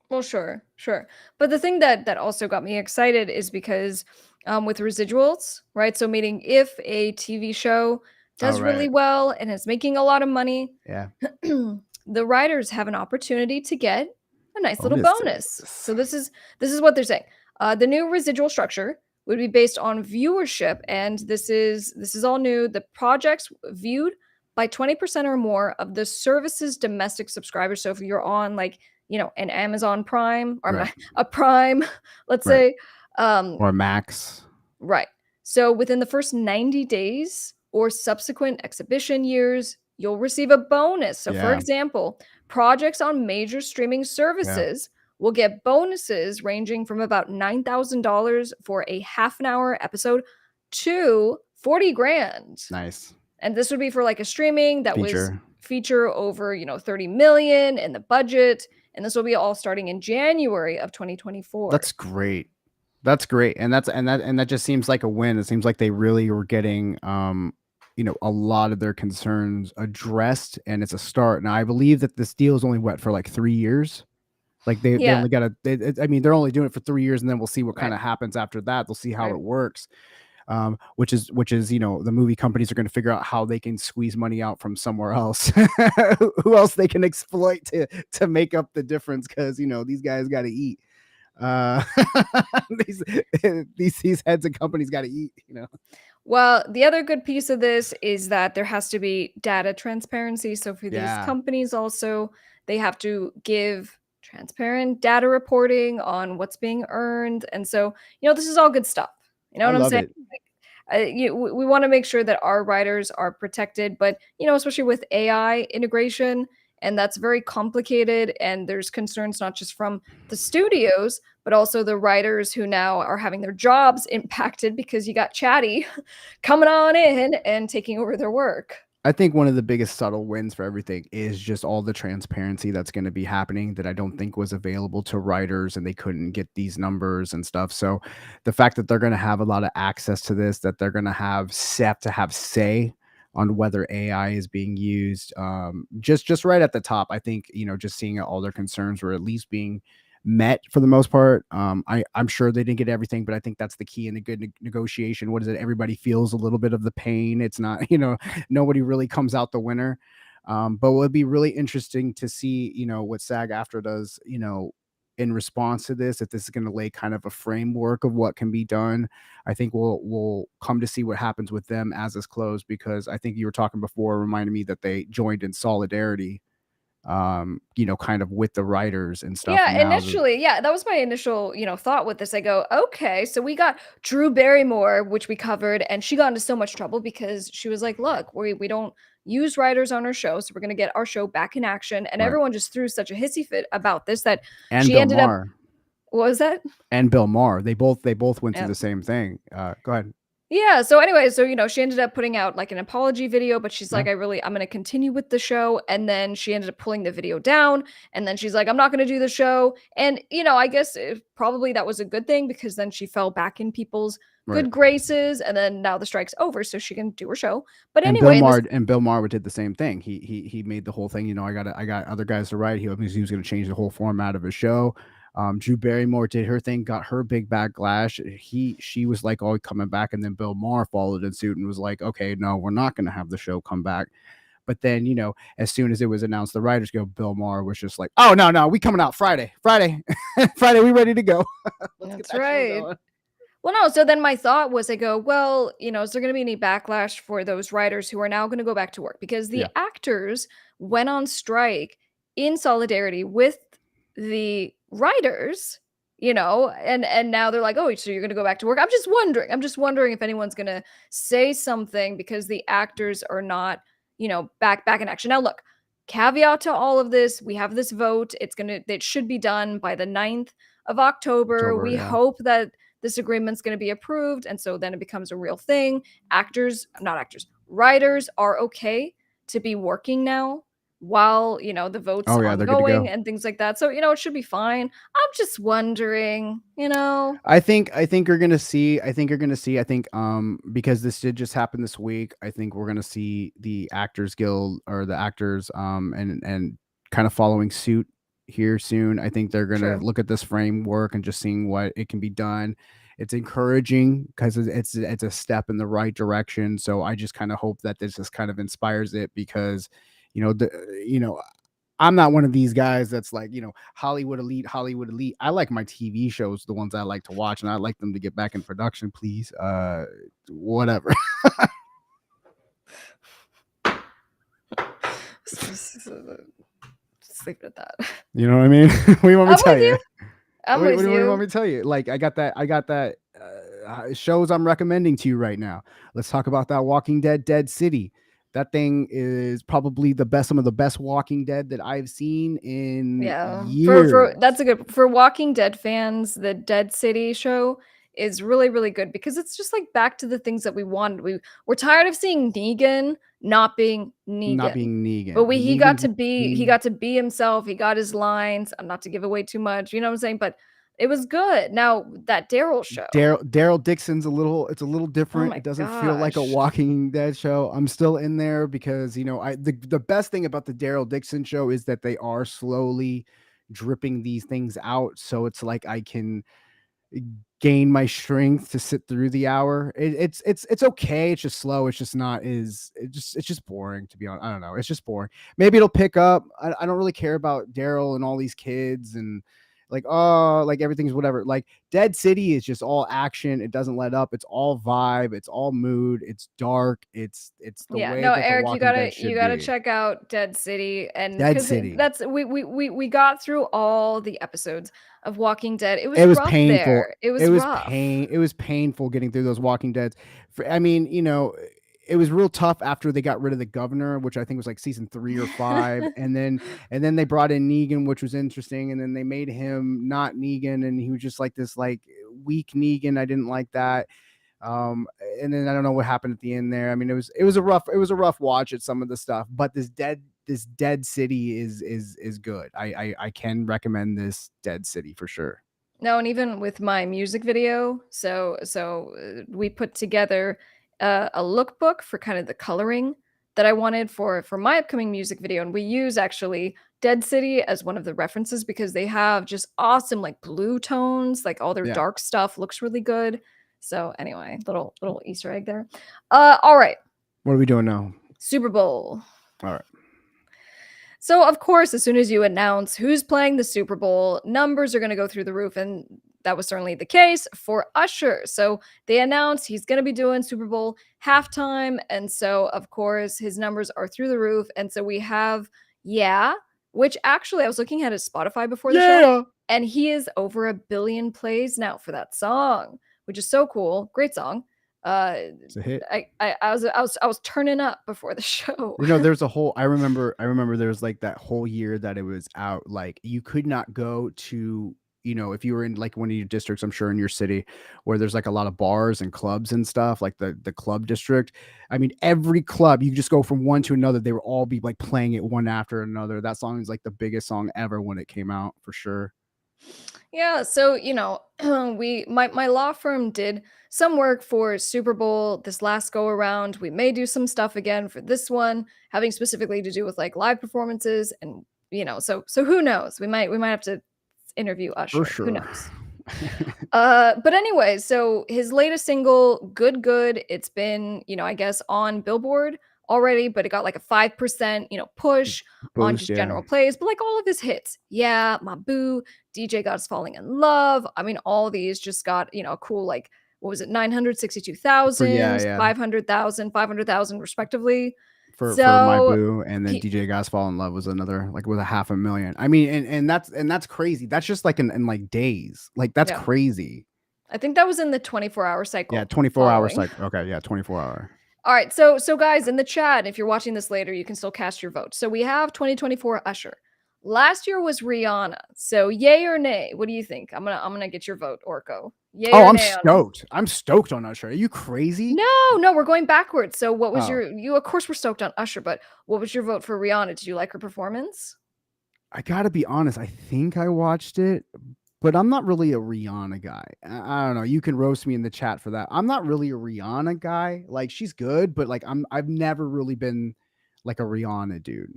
well, sure, sure. But the thing that also got me excited is because with residuals, right? So meaning if a TV show Oh, does really right. well and is making a lot of money, Yeah. the writers have an opportunity to get a nice little bonus. Bonuses. So this is what they're saying. The new residual structure would be based on viewership, and this is all new. The projects viewed by 20% or more of the service's domestic subscribers. So if you're on like an Amazon Prime or Right. a Prime, let's Right. say, um, Or Max. right. So within the first 90 days or subsequent exhibition years, you'll receive a bonus. So, for Yeah. example, projects on major streaming Yeah. services will get bonuses ranging from about $9,000 for a half an hour episode to 40 grand. Nice. And this would be for like a streaming that was Feature. feature over, 30 million in the budget. And this will be all starting in January of 2024. That's great. That's great. And that just seems like a win. It seems like they really were getting a lot of their concerns addressed, and it's a start. Now I believe that this deal is only what, for like 3 years. Like they Yeah. only got I mean, they're only doing it for 3 years, and then we'll see what kind Right. of happens after that. They'll see how Right. it works. Which is the movie companies are going to figure out how they can squeeze money out from somewhere else. Who else they can exploit to make up the difference, because these guys got to eat. uh these these heads of companies got to eat. Well, the other good piece of this is that there has to be data transparency. So for these Yeah, companies also, they have to give transparent data reporting on what's being earned. And so, this is all good stuff. You know I what I'm love saying? it. We want to make sure that our writers are protected, but especially with AI integration, and that's very complicated. And there's concerns not just from the studios, but also the writers who now are having their jobs impacted because you got Chatty coming on in and taking over their work. I think one of the biggest subtle wins for everything is just all the transparency that's going to be happening, that I don't think was available to writers, and they couldn't get these numbers and stuff. So the fact that they're going to have a lot of access to this, that they're going to have say on whether AI is being used, just right at the top. I think just seeing all their concerns were at least being met for the most part. I'm sure they didn't get everything, but I think that's the key in a good negotiation. What is it? Everybody feels a little bit of the pain. It's not, nobody really comes out the winner. But it would be really interesting to see, what SAG after does, in response to this, if this is going to lay kind of a framework of what can be done. I think we'll come to see what happens with them as this closed, because I think you were talking before, reminded me that they joined in solidarity, kind of with the writers and stuff. Yeah, And now initially, yeah, that was my initial, thought with this. I go, okay, so we got Drew Barrymore, which we covered, and she got into so much trouble because she was like, look, we don't use writers on our show, so we're gonna get our show back in action. And right. everyone just threw such a hissy fit about this that And she Bill ended up, Maher. what was that? And Bill Maher. They both went through Yeah. the same thing. Go ahead. Yeah, so anyway, so she ended up putting out like an apology video, but she's Yeah. like, I'm gonna continue with the show. And then she ended up pulling the video down, and then she's like, I'm not gonna do the show. And I guess probably that was a good thing, because then she fell back in people's Right. good graces, and then now the strike's over, so she can do her show. But And Bill anyway, in this Maher and Bill Maher did the same thing. He made the whole thing. I got other guys to write. He was going to change the whole format of his show. Drew Barrymore did her thing, got her big backlash. She was like, "Oh, coming back," and then Bill Maher followed in suit and was like, "Okay, no, we're not going to have the show come back." But then, as soon as it was announced, the writers go, Bill Maher was just like, "Oh no, we coming out Friday, Friday, Friday, we ready to go. Let's get That's that show right. going." Well, no, so then my thought was, I go, well, is there going to be any backlash for those writers who are now going to go back to work? Because the Yeah, actors went on strike in solidarity with the writers, and now they're like, oh, so you're going to go back to work. I'm just wondering if anyone's going to say something because the actors are not, back in action. Now, look, caveat to all of this, we have this vote. It should be done by the 9th of October. October. We Yeah. hope that this agreement's going to be approved, and so then it becomes a real thing. Writers are okay to be working now while the vote's Oh yeah, they're good to ongoing go. and things like that. So it should be fine. I'm just wondering. I think you're gonna see. I think you're gonna see. I think because this did just happen this week. I think we're gonna see the Actors Guild or the actors and kind of following suit here soon. I think they're gonna True. look at this framework and just seeing what it can be done. It's encouraging because it's a step in the right direction. So I just kind of hope that this just kind of inspires it because, the I'm not one of these guys that's like, Hollywood elite, Hollywood elite. I like my TV shows, the ones I like to watch, and I like them to get back in production, please. Whatever. Just leave it at that. You know what I mean? What do you want me I'm to tell with you? you. I'm What with do you want you. me to tell you? Like I got that shows I'm recommending to you right now. Let's talk about that Walking Dead City. That thing is probably some of the best Walking Dead that I've seen in Yeah. For years. that's a good for Walking Dead fans, the Dead City show is really, really good because it's just like back to the things that we wanted. We're tired of seeing Negan not being Not Negan. being But Negan. he got Negan's to be himself. He got his lines. Not to give away too much, you know what I'm saying? But it was good. Now that Daryl show. Daryl Dixon's it's a little Oh different. my It doesn't feel like a gosh. Walking Dead show. I'm still in there because the best thing about the Daryl Dixon show is that they are slowly dripping these things out. So it's like I can gain my strength to sit through the hour. It's okay. It's just slow. It's just not is it's just boring, to be honest. I don't know. It's just boring. Maybe it'll pick up. I don't really care about Daryl and all these kids and like, oh, like everything's whatever. Like Dead City is just all action. It doesn't let up. It's all vibe. It's all mood. It's dark. It's the Yeah, way no, that The Eric, you Walking Dead gotta you should gotta be. check out Dead City, and Dead because City. that's we got through all the episodes of Walking Dead. It was It was rough painful. there. It was rough. It was painful getting through those Walking Deads. I mean, it was real tough after they got rid of the governor, which I think was like season 3 or 5, and then they brought in Negan, which was interesting, and then they made him not Negan, and he was just like this like weak Negan. I didn't like that. Um, and then I don't know what happened at the end there. I mean, it was a rough watch at some of the stuff, but this Dead City is good. I can recommend this Dead City for sure. No, and even with my music video, we put together a lookbook for kind of the coloring that I wanted for my upcoming music video, and we use actually Dead City as one of the references because they have just awesome like blue tones, like all their Yeah. dark stuff looks really good. So anyway, little Easter egg there. All right, What are we doing now? Super Bowl. All right. So, of course, as soon as you announce who's playing the Super Bowl, numbers are going to go through the roof. And that was certainly the case for Usher. So, they announced he's going to be doing Super Bowl halftime. And so, of course, his numbers are through the roof. And so, we have, yeah, which actually I was looking at his Spotify before the show, and he is over 1 billion plays now for that song, which is so cool. Great song. It's a hit. I was turning up before the show. There's a whole I remember there was like that whole year that it was out, like you could not go to, if you were in like one of your districts, I'm sure in your city where there's like a lot of bars and clubs and stuff, like the club district. I mean, every club, you just go from one to another, they would all be like playing it one after another. That song is like the biggest song ever when it came out, for sure. Yeah, so my law firm did some work for Super Bowl this last go around. We may do some stuff again for this one, having specifically to do with like live performances and so who knows? We might have to interview For Usher. Who sure. knows? But anyway, so his latest single, Good Good, it's been, I guess on Billboard already, but it got like a 5%, push on Boost, just yeah. general plays, but like all of his hits. Yeah, My Boo, DJ God's Falling in Love. I mean, all these just got, a cool like what was it, For yeah, 962,000, yeah. 500,000, 500,000 respectively. For My So Boo, and then he DJ Gas Fall in Love was another like with a 500,000. I mean, and that's crazy. That's just like in like days. Like that's yeah, crazy. I think that was in the 24-hour Yeah, cycle 24 hours following. cycle. Okay, yeah, 24 hour. All right, so guys in the chat, if you're watching this later, you can still cast your vote. So we have 2024 Usher. Last year was Rihanna. So yay or nay? What do you think? I'm gonna get your vote, Orko. Yay Oh, or I'm nay on? stoked. I'm stoked on Usher. Are you crazy? No, we're going backwards. So what was Oh, you of course were stoked on Usher, but what was your vote for Rihanna? Did you like her performance? I gotta be honest. I think I watched it, but I'm not really a Rihanna guy. I don't know. You can roast me in the chat for that. I'm not really a Rihanna guy. Like she's good, but like I've never really been like a Rihanna dude.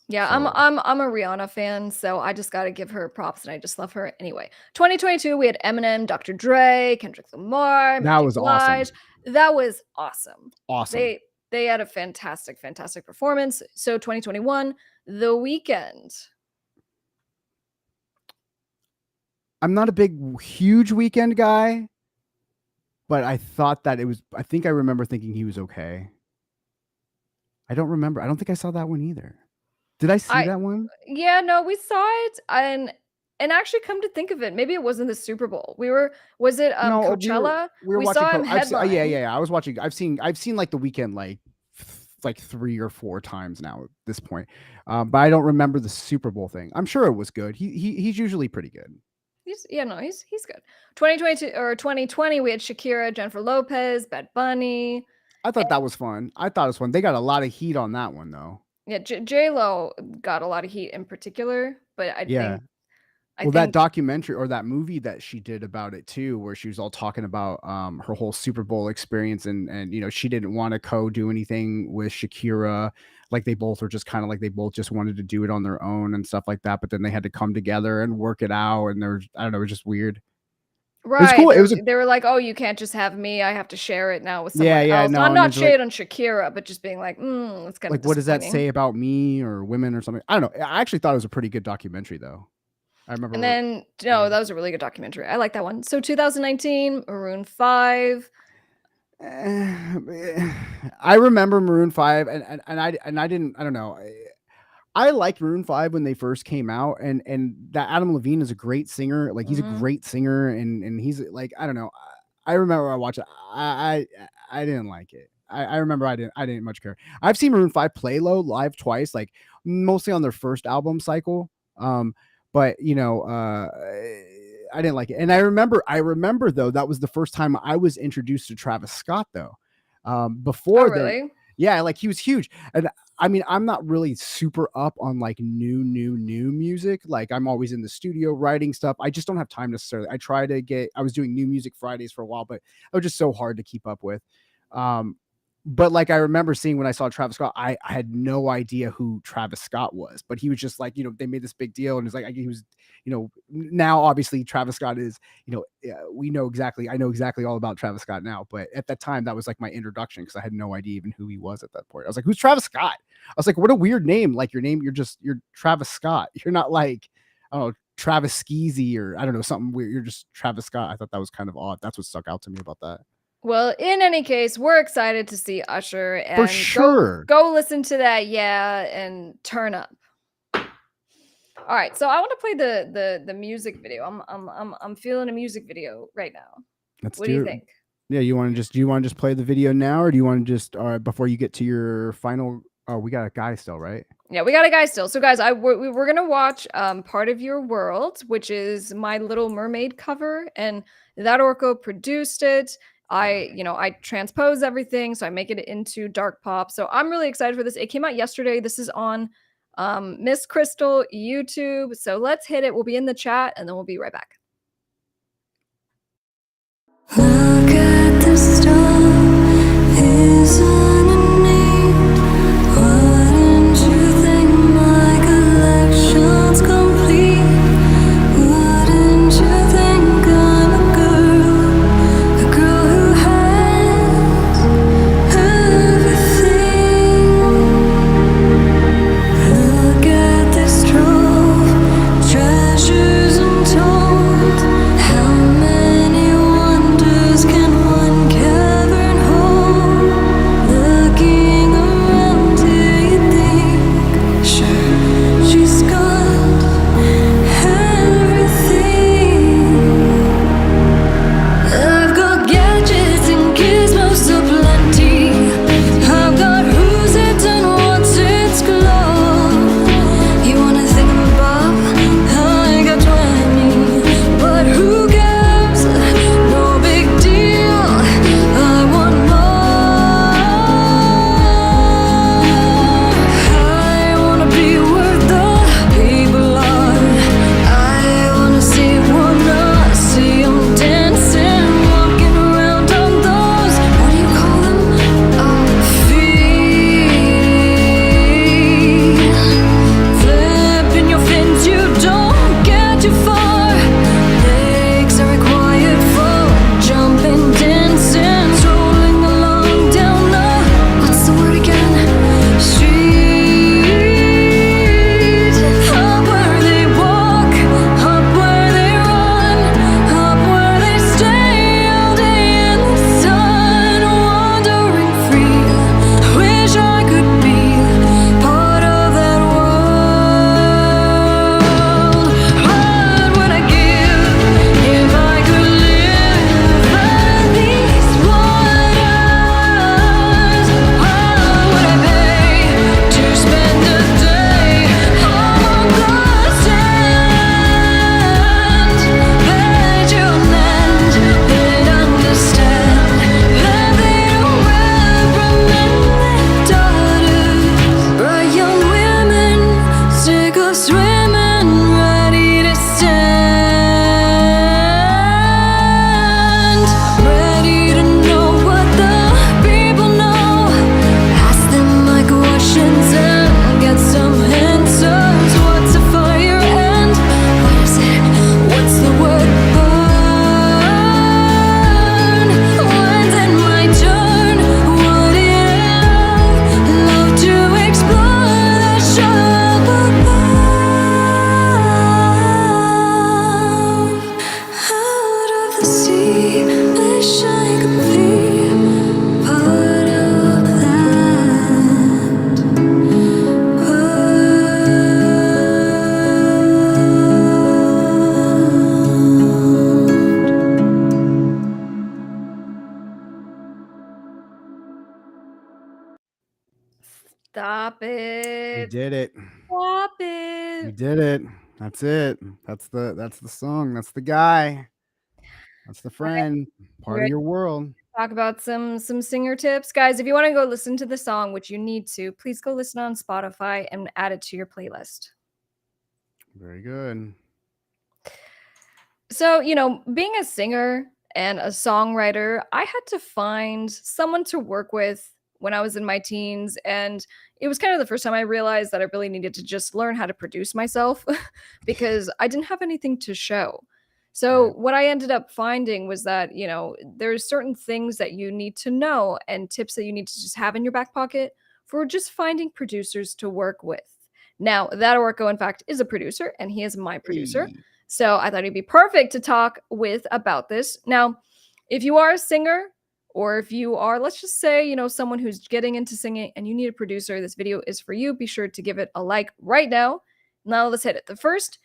Yeah, So I'm a Rihanna fan, so I just gotta give her props, and I just love her anyway. 2022, we had Eminem, Dr. Dre, Kendrick Lamar, Mary that J. was Blige. awesome. That was awesome. Awesome. They had a fantastic performance. So 2021, The Weeknd. I'm not a huge Weekend guy, but I thought that I think I remember thinking he was okay. I don't remember. I don't think I saw that one either. Did I see I that one? Yeah, no, we saw it, and actually come to think of it, maybe it wasn't the Super Bowl. Was it No, Coachella? we were We watching. saw him I've seen, yeah, headline. yeah, yeah. I was watching. I've seen like the Weekend like 3 or 4 times now at this point, but I don't remember the Super Bowl thing. I'm sure it was good. He's usually pretty good. He's good. 2022 or 2020, we had Shakira, Jennifer Lopez, Bad Bunny. I thought that was fun. I thought it was fun. They got a lot of heat on that one though. Yeah, J-Lo got a lot of heat in particular, but Yeah. I Well, that think documentary or that movie that she did about it too, where she was all talking about her whole Super Bowl experience, and she didn't want to do anything with Shakira. Like they both were just kind of like they both just wanted to do it on their own and stuff like that. But then they had to come together and work it out, and there's I don't know, it was just weird. It was right, cool. It was a they were like, "Oh, you can't just have me, I have to share it now with yeah, someone yeah, else." no, I'm and not it's like shade on Shakira, but just being like, it's kind of what does that say disappointing." about me or women or something? I don't know. I actually thought it was a pretty good documentary though. I And remember. then Yeah. no, that was a really good documentary. I like that one. So 2019, Maroon 5. I remember Maroon 5 and I didn't I don't know. I liked Maroon 5 when they first came out, and that Adam Levine is a great singer. Like he's a Mhm. great singer, and he's like I don't know. I remember I watched it. I didn't like it. I remember I didn't much care. I've seen Maroon 5 play live twice, like mostly on their first album cycle. But I didn't like it. And I remember though that was the first time I was introduced to Travis Scott though. Oh, Before then, really? yeah, like he was huge. And I mean, I'm not really super up on like new music. Like I'm always in the studio writing stuff. I just don't have time necessarily. I was doing New Music Fridays for a while, but it was just so hard to keep up with. Um, but like I remember seeing when I saw Travis Scott, I had no idea who Travis Scott was, but he was just like, they made this big deal, and it's like he was, now obviously Travis Scott is, I know exactly all about Travis Scott now, but at that time that was like my introduction because I had no idea even who he was at that point. I was like, who's Travis Scott? I was like, what a weird name. Like your name, you're Travis Scott. You're not like, I don't know, Travis Skeezy or I don't know, something weird. You're just Travis Scott. I thought that was kind of odd. That's what stuck out to me about that. Well, in any case, we're excited to see Usher For and sure. go listen to that, yeah, and turn up. All right, so I want to play the music video. I'm feeling a music video right now. Let's What do you do it. think? Yeah, do you want to just play the video now, or do you want to just before you get to your final? Oh, we got a guy still, right? Yeah, we got a guy still. So guys, we're gonna watch Part of Your World, which is My Little Mermaid cover, and that Orko produced it. I transpose everything, so I make it into dark pop. So I'm really excited for this. It came out yesterday. This is on Miss Krystle YouTube. So let's hit it. We'll be in the chat, and then we'll be right back. Look at the stuff is underneath. Wouldn't you think my collection's complete? Would We it. did it. Swap We it. did it. That's it. That's the song. That's the guy. That's the Alright, friend. you Part of ready your world. to talk about some singer tips? Guys, if you wanna go listen to the song, which you need to, please go listen on Spotify and add it to your playlist. Very good. So, being a singer and a songwriter, I had to find someone to work with when I was in my teens. And it was kind of the first time I realized that I really needed to just learn how to produce myself because I didn't have anything to show. So, Right. what I ended up finding was that, there's certain things that you need to know and tips that you need to just have in your back pocket for just finding producers to work with. Now, that Orko, in fact, is a producer and he is my producer. Hey. So I thought he'd be perfect to talk with about this. Now, if you are a singer, or if you are, let's just say, someone who's getting into singing and you need a producer, this video is for you. Be sure to give it a like right now. Now let's hit it. The first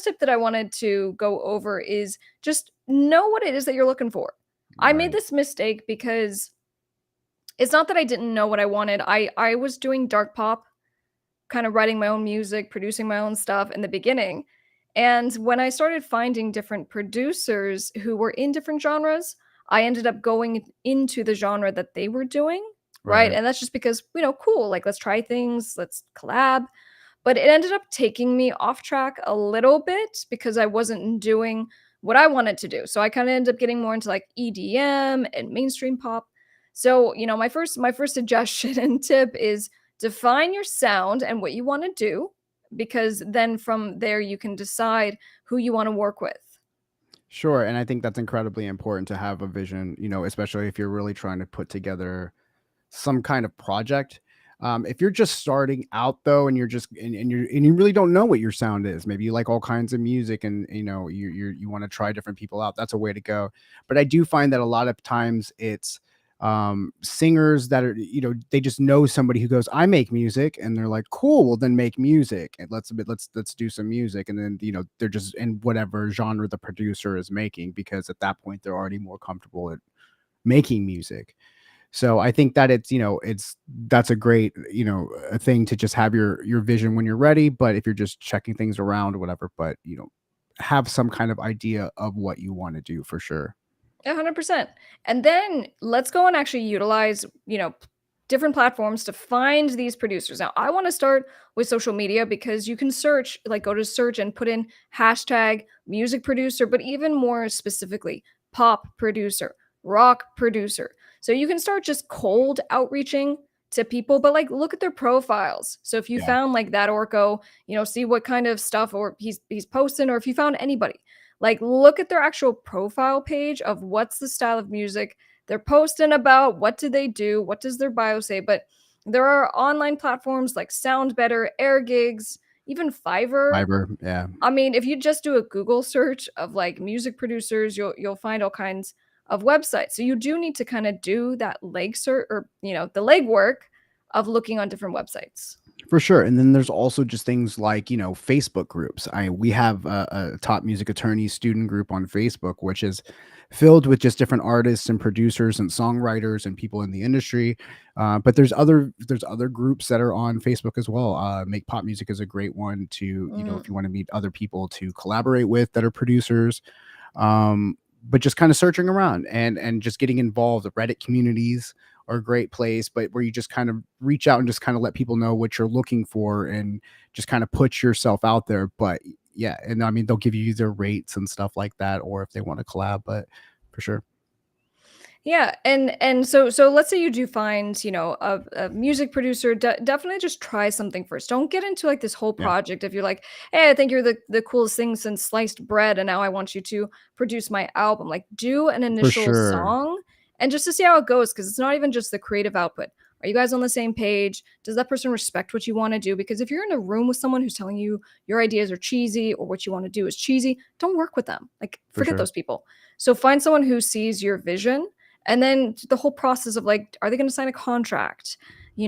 tip that I wanted to go over is just know what it is that you're looking for. I made Right. this mistake because it's not that I didn't know what I wanted. I was doing dark pop, kind of writing my own music, producing my own stuff in the beginning. And when I started finding different producers who were in different genres, I ended up going into the genre that they were doing, right? Right. And that's just because, cool, like let's try things, let's collab. But it ended up taking me off track a little bit because I wasn't doing what I wanted to do. So I kind of ended up getting more into like EDM and mainstream pop. So, my first suggestion and tip is define your sound and what you want to do because then from there you can decide who you want to work with. Sure. And I think that's incredibly important to have a vision, especially if you're really trying to put together some kind of project. If you're just starting out though, and you really don't know what your sound is, maybe you like all kinds of music, and you want to try different people out. That's a way to go. But I do find that a lot of times it's singers that are, they just know somebody who goes, I make music, and they're like, cool, well then make music and let's do some music, and then they're just in whatever genre the producer is making, because at that point they're already more comfortable at making music. So I think that that's a great, a thing to just have your vision when you're ready. But if you're just checking things around or whatever, but have some kind of idea of what you want to do for sure. 100%. And then let's go and actually utilize, different platforms to find these producers. Now, I want to start with social media because you can search, like go to search and put in hashtag music producer, but even more specifically, pop producer, rock producer. So you can start just cold outreaching to people, but like look at their profiles. So if you Yeah. found like that Orko, see what kind of stuff or he's posting, or if you found anybody, like, look at their actual profile page of what's the style of music they're posting about, what do they do, what does their bio say. But there are online platforms like Sound Better, Air Gigs, even Fiverr. Fiverr. Yeah. I mean, if you just do a Google search of like music producers, you'll find all kinds of websites. So you do need to kind of do that leg search, or the legwork of looking on different websites. For sure. And then there's also just things like, Facebook groups. We have a top music attorney student group on Facebook, which is filled with just different artists and producers and songwriters and people in the industry. But there's other groups that are on Facebook as well. Make Pop Music is a great one to, Mhm. if you want to meet other people to collaborate with that are producers. But just kind of searching around and just getting involved. The Reddit communities are a great place, but where you just kind of reach out and just kind of let people know what you're looking for, and just kind of put yourself out there. But yeah, and I mean, they'll give you their rates and stuff like that, or if they want to collab, but for sure. Yeah, and so let's say you do find, a music producer, definitely just try something first. Don't get into like this whole Yeah, project if you're like, hey, I think you're the coolest thing since sliced bread, and now I want you to produce my album. Like, do an for initial sure. song and just to see how it goes, because it's not even just the creative output. Are you guys on the same page? Does that person respect what you want to do? Because if you're in a room with someone who's telling you your ideas are cheesy or what you want to do is cheesy, don't work with them. Like, For forget sure. those people. So find someone who sees your vision, and then the whole process of like, are they going to sign a contract?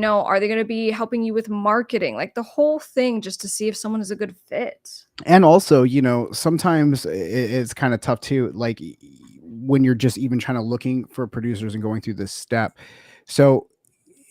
Are they going to be helping you with marketing? Like the whole thing just to see if someone is a good fit. And also, sometimes it's kind of tough too, like when you're just even trying to looking for producers and going through this step. So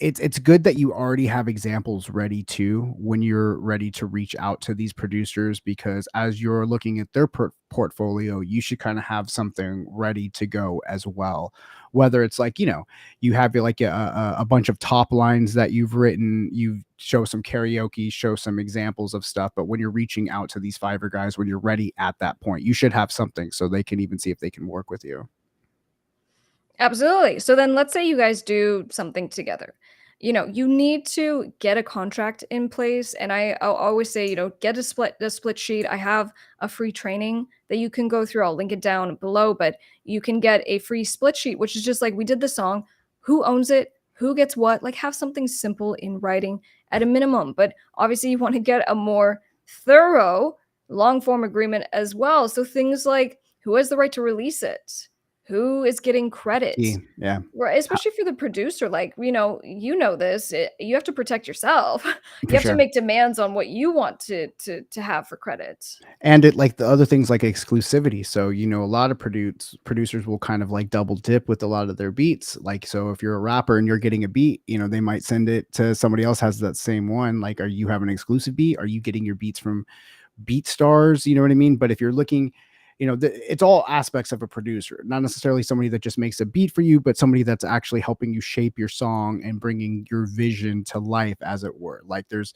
it's good that you already have examples ready too when you're ready to reach out to these producers, because as you're looking at their portfolio, you should kind of have something ready to go as well. Whether it's like, you have like a bunch of top lines that you've written, you show some karaoke, show some examples of stuff. But when you're reaching out to these Fiverr guys, when you're ready at that point, you should have something so they can even see if they can work with you. Absolutely. So then let's say you guys do something together. You need to get a contract in place. And I'll always say, get a split sheet. I have a free training that you can go through. I'll link it down below, but you can get a free split sheet, which is just like we did the song, who owns it, who gets what, like have something simple in writing at a minimum. But obviously you want to get a more thorough long form agreement as well. So things like who has the right to release it? Who is getting credit? Yeah. Right, especially for the producer, like, this, you have to protect yourself. You For have to sure. make demands on what you want to have for credit. And it like the other things like exclusivity. So, a lot of producers will kind of like double dip with a lot of their beats. Like, so if you're a rapper and you're getting a beat, they might send it to somebody else has that same one. Like, are you having an exclusive beat? Are you getting your beats from beat stars? You know what I mean? But if you're looking, it's all aspects of a producer, not necessarily somebody that just makes a beat for you, but somebody that's actually helping you shape your song and bringing your vision to life, as it were. Like, there's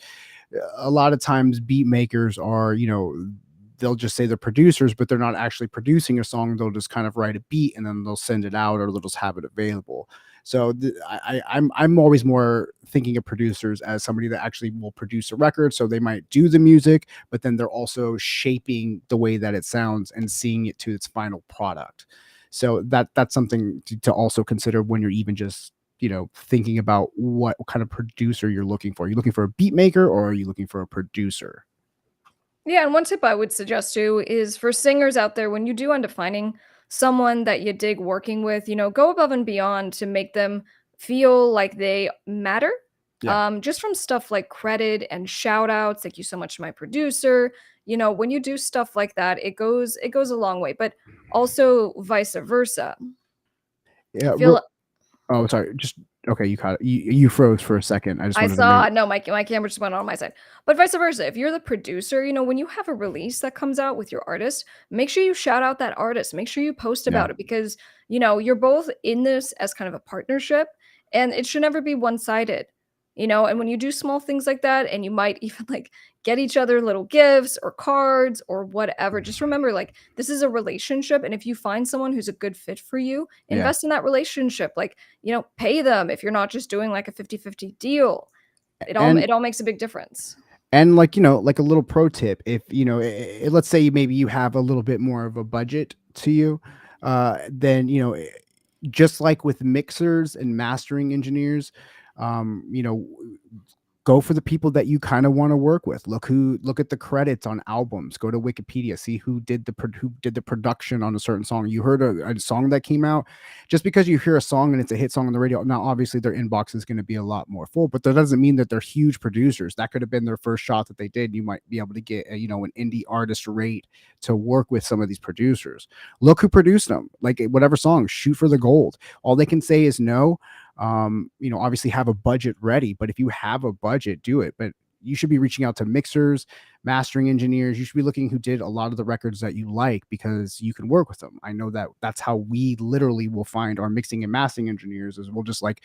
a lot of times beat makers are, they'll just say they're producers, but they're not actually producing a song. They'll just kind of write a beat and then they'll send it out, or they'll just have it available. So I'm always more thinking of producers as somebody that actually will produce a record. So they might do the music, but then they're also shaping the way that it sounds and seeing it to its final product. So that's something to also consider when you're even just thinking about what kind of producer you're looking for. Are you looking for a beat maker or are you looking for a producer? Yeah, and one tip I would suggest too is for singers out there, when you do end up finding someone that you dig working with, go above and beyond to make them feel like they matter. Yeah. Just from stuff like credit and shout outs, thank you so much to my producer. When you do stuff like that, it goes a long way, but also vice versa. I Yeah. feel Oh, sorry. Just okay. You caught it. You froze for a second. I just I wanted to make. saw no, my camera just went on my side. But vice versa, if you're the producer, when you have a release that comes out with your artist, make sure you shout out that artist. Make sure you post Yeah. about it because, you're both in this as kind of a partnership and it should never be one-sided. And when you do small things like that and you might even like get each other little gifts or cards or whatever, just remember like this is a relationship and if you find someone who's a good fit for you, Yeah. invest in that relationship. Like, pay them if you're not just doing like a 50-50 deal. It all And it all makes a big difference. like like a little pro tip, if let's say maybe you have a little bit more of a budget to you, then just like with mixers and mastering engineers, um, you know, go for the people that you kind of want to work with. Look at the credits on albums. Go to Wikipedia, see who did the production on a certain song. You heard a song that came out. Just because you hear a song and it's a hit song on the radio, now obviously their inbox is going to be a lot more full, but that doesn't mean that they're huge producers. That could have been their first shot that they did. You might be able to get an indie artist rate to work with some of these producers. Look who produced them. Like whatever song, shoot for the gold. All they can say is no. Obviously have a budget ready, but if you have a budget, do it. But you should be reaching out to mixers, mastering engineers. You should be looking who did a lot of the records that you like because you can work with them. I know that that's how we literally will find our mixing and mastering engineers is we'll just like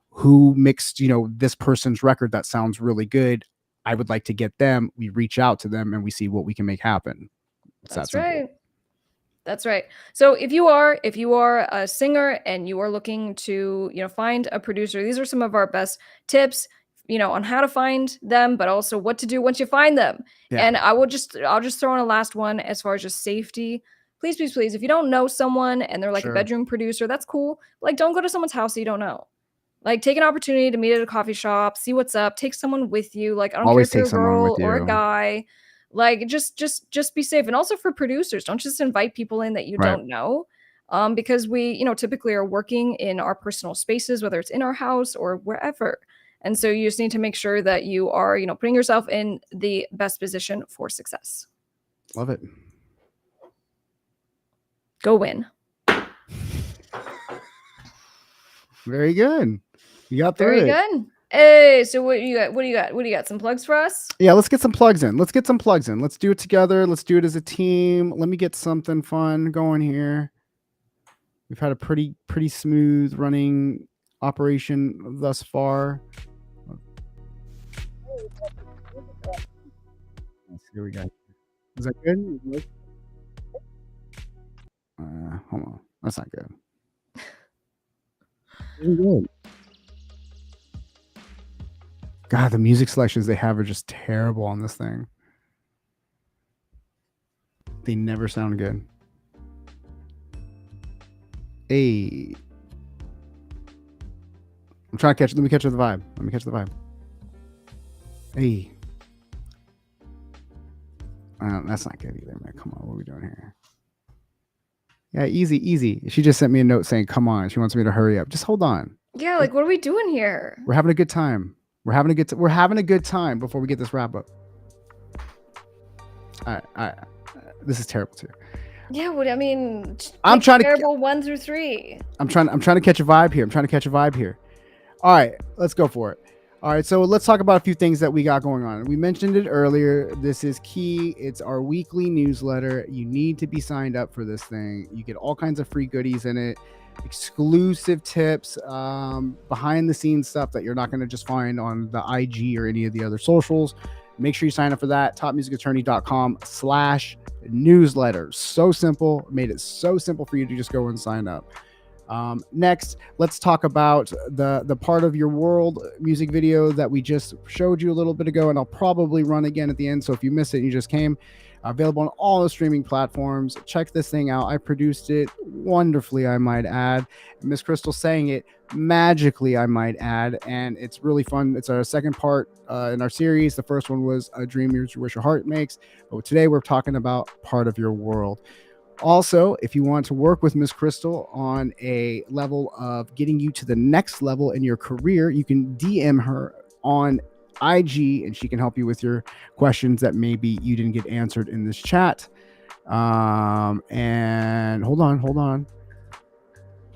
who mixed, this person's record that sounds really good. I would like to get them. We reach out to them and we see what we can make happen. It's that That's simple. right. That's right. So if you are a singer and you are looking to, find a producer, these are some of our best tips, on how to find them, but also what to do once you find them. Yeah, And I'll just throw in a last one as far as just safety. Please, please, please, if you don't know someone and they're like a sure. bedroom producer, that's cool. Like don't go to someone's house that you don't know. Like take an opportunity to meet at a coffee shop, see what's up, take someone with you. Like I don't care Always if you're take a someone with girl or a you. guy. Like just be safe. And also for producers, don't just invite people in that you Right. don't know. Because we, typically are working in our personal spaces, whether it's in our house or wherever. And so you just need to make sure that you are, putting yourself in the best position for success. Love it. Go win. Very good. You got through Very it. good. Hey, so what do you got? What do you got? What do you got? Some plugs for us? Yeah, let's get some plugs in. Let's do it together. Let's do it as a team. Let me get something fun going here. We've had a pretty smooth running operation thus far. Let's see what we got. Is that good? Hold on. That's not good. Good. God, the music selections they have are just terrible on this thing. They never sound good. Hey. I'm trying to catch. Let me catch the vibe. Hey. That's not good either, man. Come on, what are we doing here? Yeah, easy. She just sent me a note saying, "Come on." She wants me to hurry up. Just hold on. Yeah, like what are we doing here? We're having a good time. We're having a good time before we get this wrap up. All right. This is terrible too. Yeah, what I mean, I'm trying to terrible 1 through 3. I'm trying to catch a vibe here. All right, let's go for it. All right, so let's talk about a few things that we got going on. We mentioned it earlier. This is key. It's our weekly newsletter. You need to be signed up for this thing. You get all kinds of free goodies in it, exclusive tips, behind the scenes stuff that you're not going to just find on the IG or any of the other socials. Make sure you sign up for that. topmusicattorney.com/newsletter. So simple. Made it so simple for you to just go and sign up. Next, let's talk about the part of your world music video that we just showed you a little bit ago, and I'll probably run again at the end. So if you missed it and you just came, available on all the streaming platforms. Check this thing out. I produced it wonderfully, I might add. Miss Krystle sang it magically, I might add, and it's really fun. It's our second part in our series. The first one was A Dream You Wish Your Heart Makes, but today we're talking about Part of Your World. Also, if you want to work with Miss Krystle on a level of getting you to the next level in your career, you can DM her on IG and she can help you with your questions that maybe you didn't get answered in this chat. And hold on.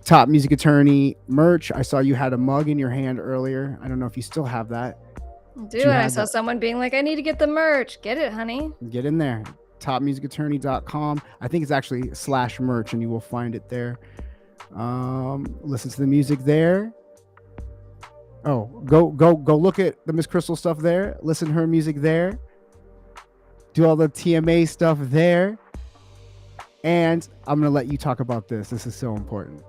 Top Music Attorney merch. I saw you had a mug in your hand earlier. I don't know if you still have that. Dude, I saw someone being like, I need to get the merch. Get it, honey. Get in there. topmusicattorney.com. I think it's actually /merch and you will find it there. Listen to the music there. Oh, go look at the Miss Krystle stuff there. Listen to her music there. Do all the TMA stuff there. And I'm going to let you talk about this. This is so important.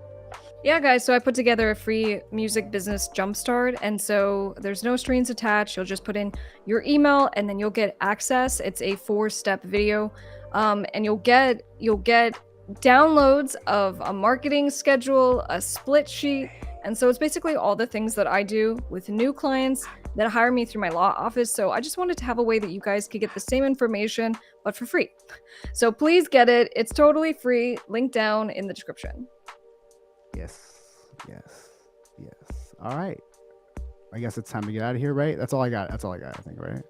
Yeah, guys, so I put together a free music business jumpstart, and so there's no strings attached. You'll just put in your email, and then you'll get access. It's a 4-step video, and you'll get downloads of a marketing schedule, a split sheet, and so it's basically all the things that I do with new clients that hire me through my law office. So I just wanted to have a way that you guys could get the same information, but for free. So please get it. It's totally free. Link down in the description. Yes. All right. I guess it's time to get out of here, right? That's all I got, I think, right?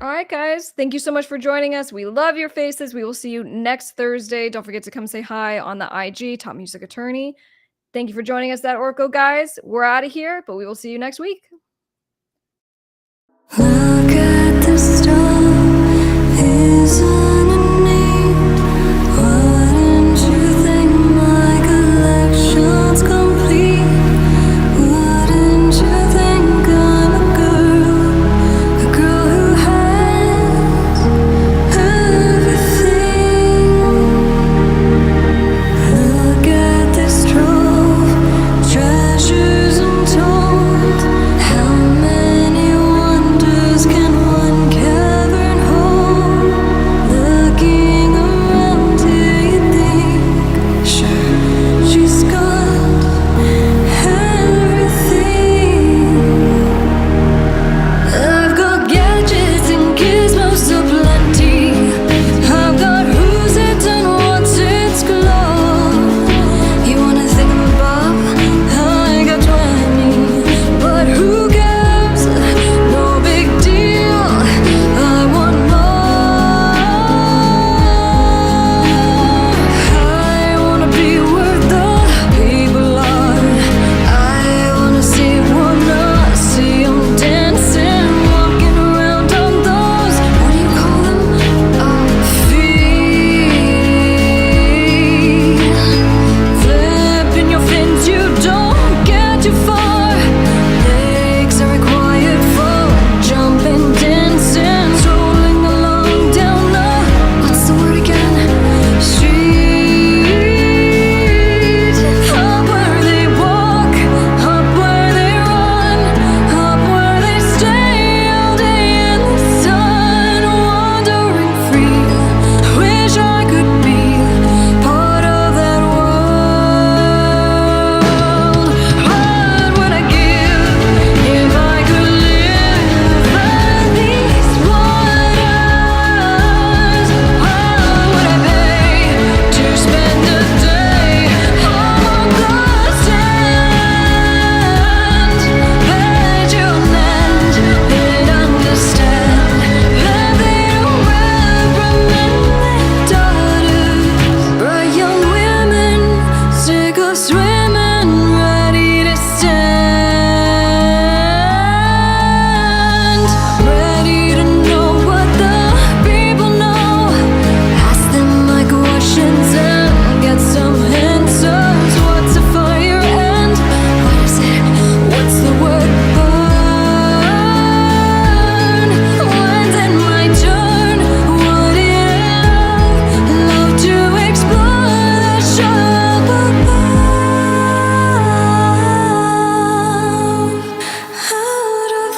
All right, guys. Thank you so much for joining us. We love your faces. We will see you next Thursday. Don't forget to come say hi on the IG, Top Music Attorney. Thank you for joining us at Orko, guys. We're out of here, but we will see you next week. Look at the stuff, isn't it neat? Wouldn't you think my collection's complete? Wouldn't you think I'm a girl who has everything? Look at this trove, treasures untold. How many wonders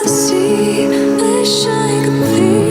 see. Wish I could be